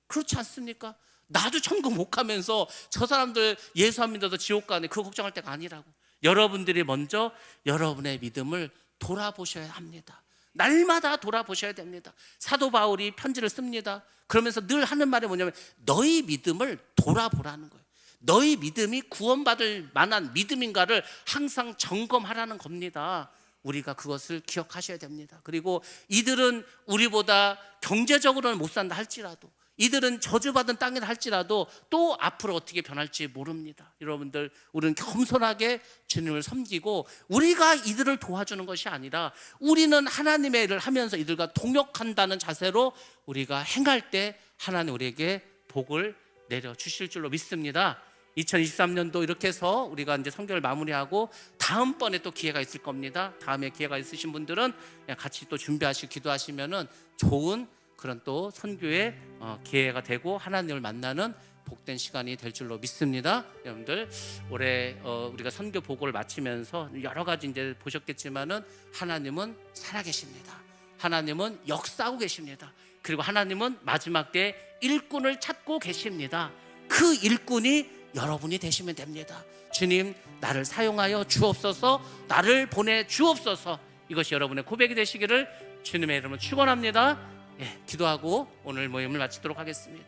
그렇지 않습니까? 나도 천국 못 가면서 저 사람들 예수 안 믿어서 지옥 가네, 그거 걱정할 때가 아니라고. 여러분들이 먼저 여러분의 믿음을 돌아보셔야 합니다. 날마다 돌아보셔야 됩니다. 사도 바울이 편지를 씁니다. 그러면서 늘 하는 말이 뭐냐면 너희 믿음을 돌아보라는 거예요. 너희 믿음이 구원받을 만한 믿음인가를 항상 점검하라는 겁니다. 우리가 그것을 기억하셔야 됩니다. 그리고 이들은 우리보다 경제적으로는 못 산다 할지라도, 이들은 저주받은 땅이라 할지라도 또 앞으로 어떻게 변할지 모릅니다. 여러분들, 우리는 겸손하게 주님을 섬기고 우리가 이들을 도와주는 것이 아니라 우리는 하나님의 일을 하면서 이들과 동역한다는 자세로 우리가 행할 때 하나님 우리에게 복을 내려주실 줄로 믿습니다. 2023년도 이렇게 해서 우리가 이제 선교를 마무리하고 다음번에 또 기회가 있을 겁니다. 다음에 기회가 있으신 분들은 같이 또 준비하시고 기도하시면은 좋은 그런 또 선교의 기회가 되고 하나님을 만나는 복된 시간이 될 줄로 믿습니다. 여러분들, 올해 우리가 선교 보고를 마치면서 여러 가지 이제 보셨겠지만은 하나님은 살아계십니다. 하나님은 역사하고 계십니다. 그리고 하나님은 마지막 때 일꾼을 찾고 계십니다. 그 일꾼이 여러분이 되시면 됩니다. 주님, 나를 사용하여 주옵소서, 나를 보내 주옵소서. 이것이 여러분의 고백이 되시기를 주님의 이름으로 축원합니다. 기도하고 오늘 모임을 마치도록 하겠습니다.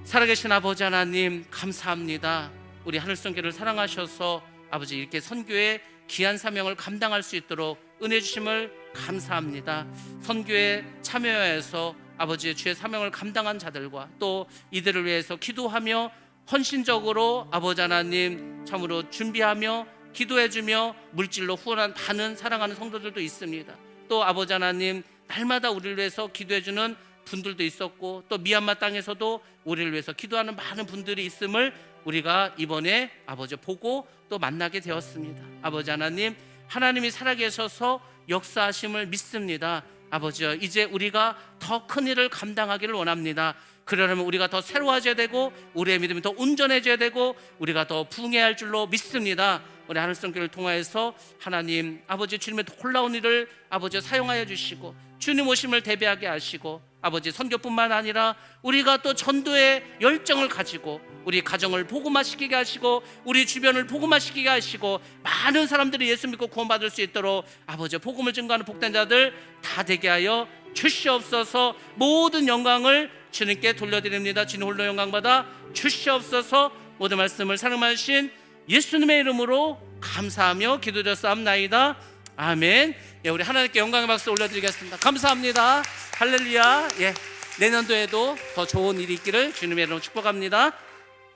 살아계신 아버지 하나님, 감사합니다. 우리 하늘선교를 사랑하셔서 아버지 이렇게 선교의 귀한 사명을 감당할 수 있도록 은혜 주심을 감사합니다. 선교에 참여해서 아버지의 주의 사명을 감당한 자들과 또 이들을 위해서 기도하며 헌신적으로 아버지 하나님 참으로 준비하며 기도해주며 물질로 후원한 많은 사랑하는 성도들도 있습니다. 또 아버지 하나님, 날마다 우리를 위해서 기도해주는 분들도 있었고 또 미얀마 땅에서도 우리를 위해서 기도하는 많은 분들이 있음을 우리가 이번에 아버지 보고 또 만나게 되었습니다. 아버지 하나님, 하나님이 살아계셔서 역사하심을 믿습니다. 아버지여, 이제 우리가 더 큰 일을 감당하기를 원합니다. 그러려면 우리가 더 새로워져야 되고 우리의 믿음이 더 온전해져야 되고 우리가 더 부흥해야 할 줄로 믿습니다. 우리 하늘성교를 통하여서 하나님 아버지 주님의 놀라운 일을 아버지 사용하여 주시고 주님 오심을 대비하게 하시고 아버지 선교뿐만 아니라 우리가 또 전도의 열정을 가지고 우리 가정을 복음화시키게 하시고 우리 주변을 복음화시키게 하시고 많은 사람들이 예수 믿고 구원받을 수 있도록 아버지 복음을 증거하는 복된 자들 다 되게 하여 주시옵소서. 모든 영광을 주님께 돌려드립니다. 주님 홀로 영광받아 주시옵소서. 모든 말씀을 사랑하신 예수님의 이름으로 감사하며 기도드렸사옵나이다. 아멘. 예, 우리 하나님께 영광의 박수 올려드리겠습니다. 감사합니다. 할렐루야. 예, 내년도에도 더 좋은 일이 있기를 주님의 이름으로 축복합니다.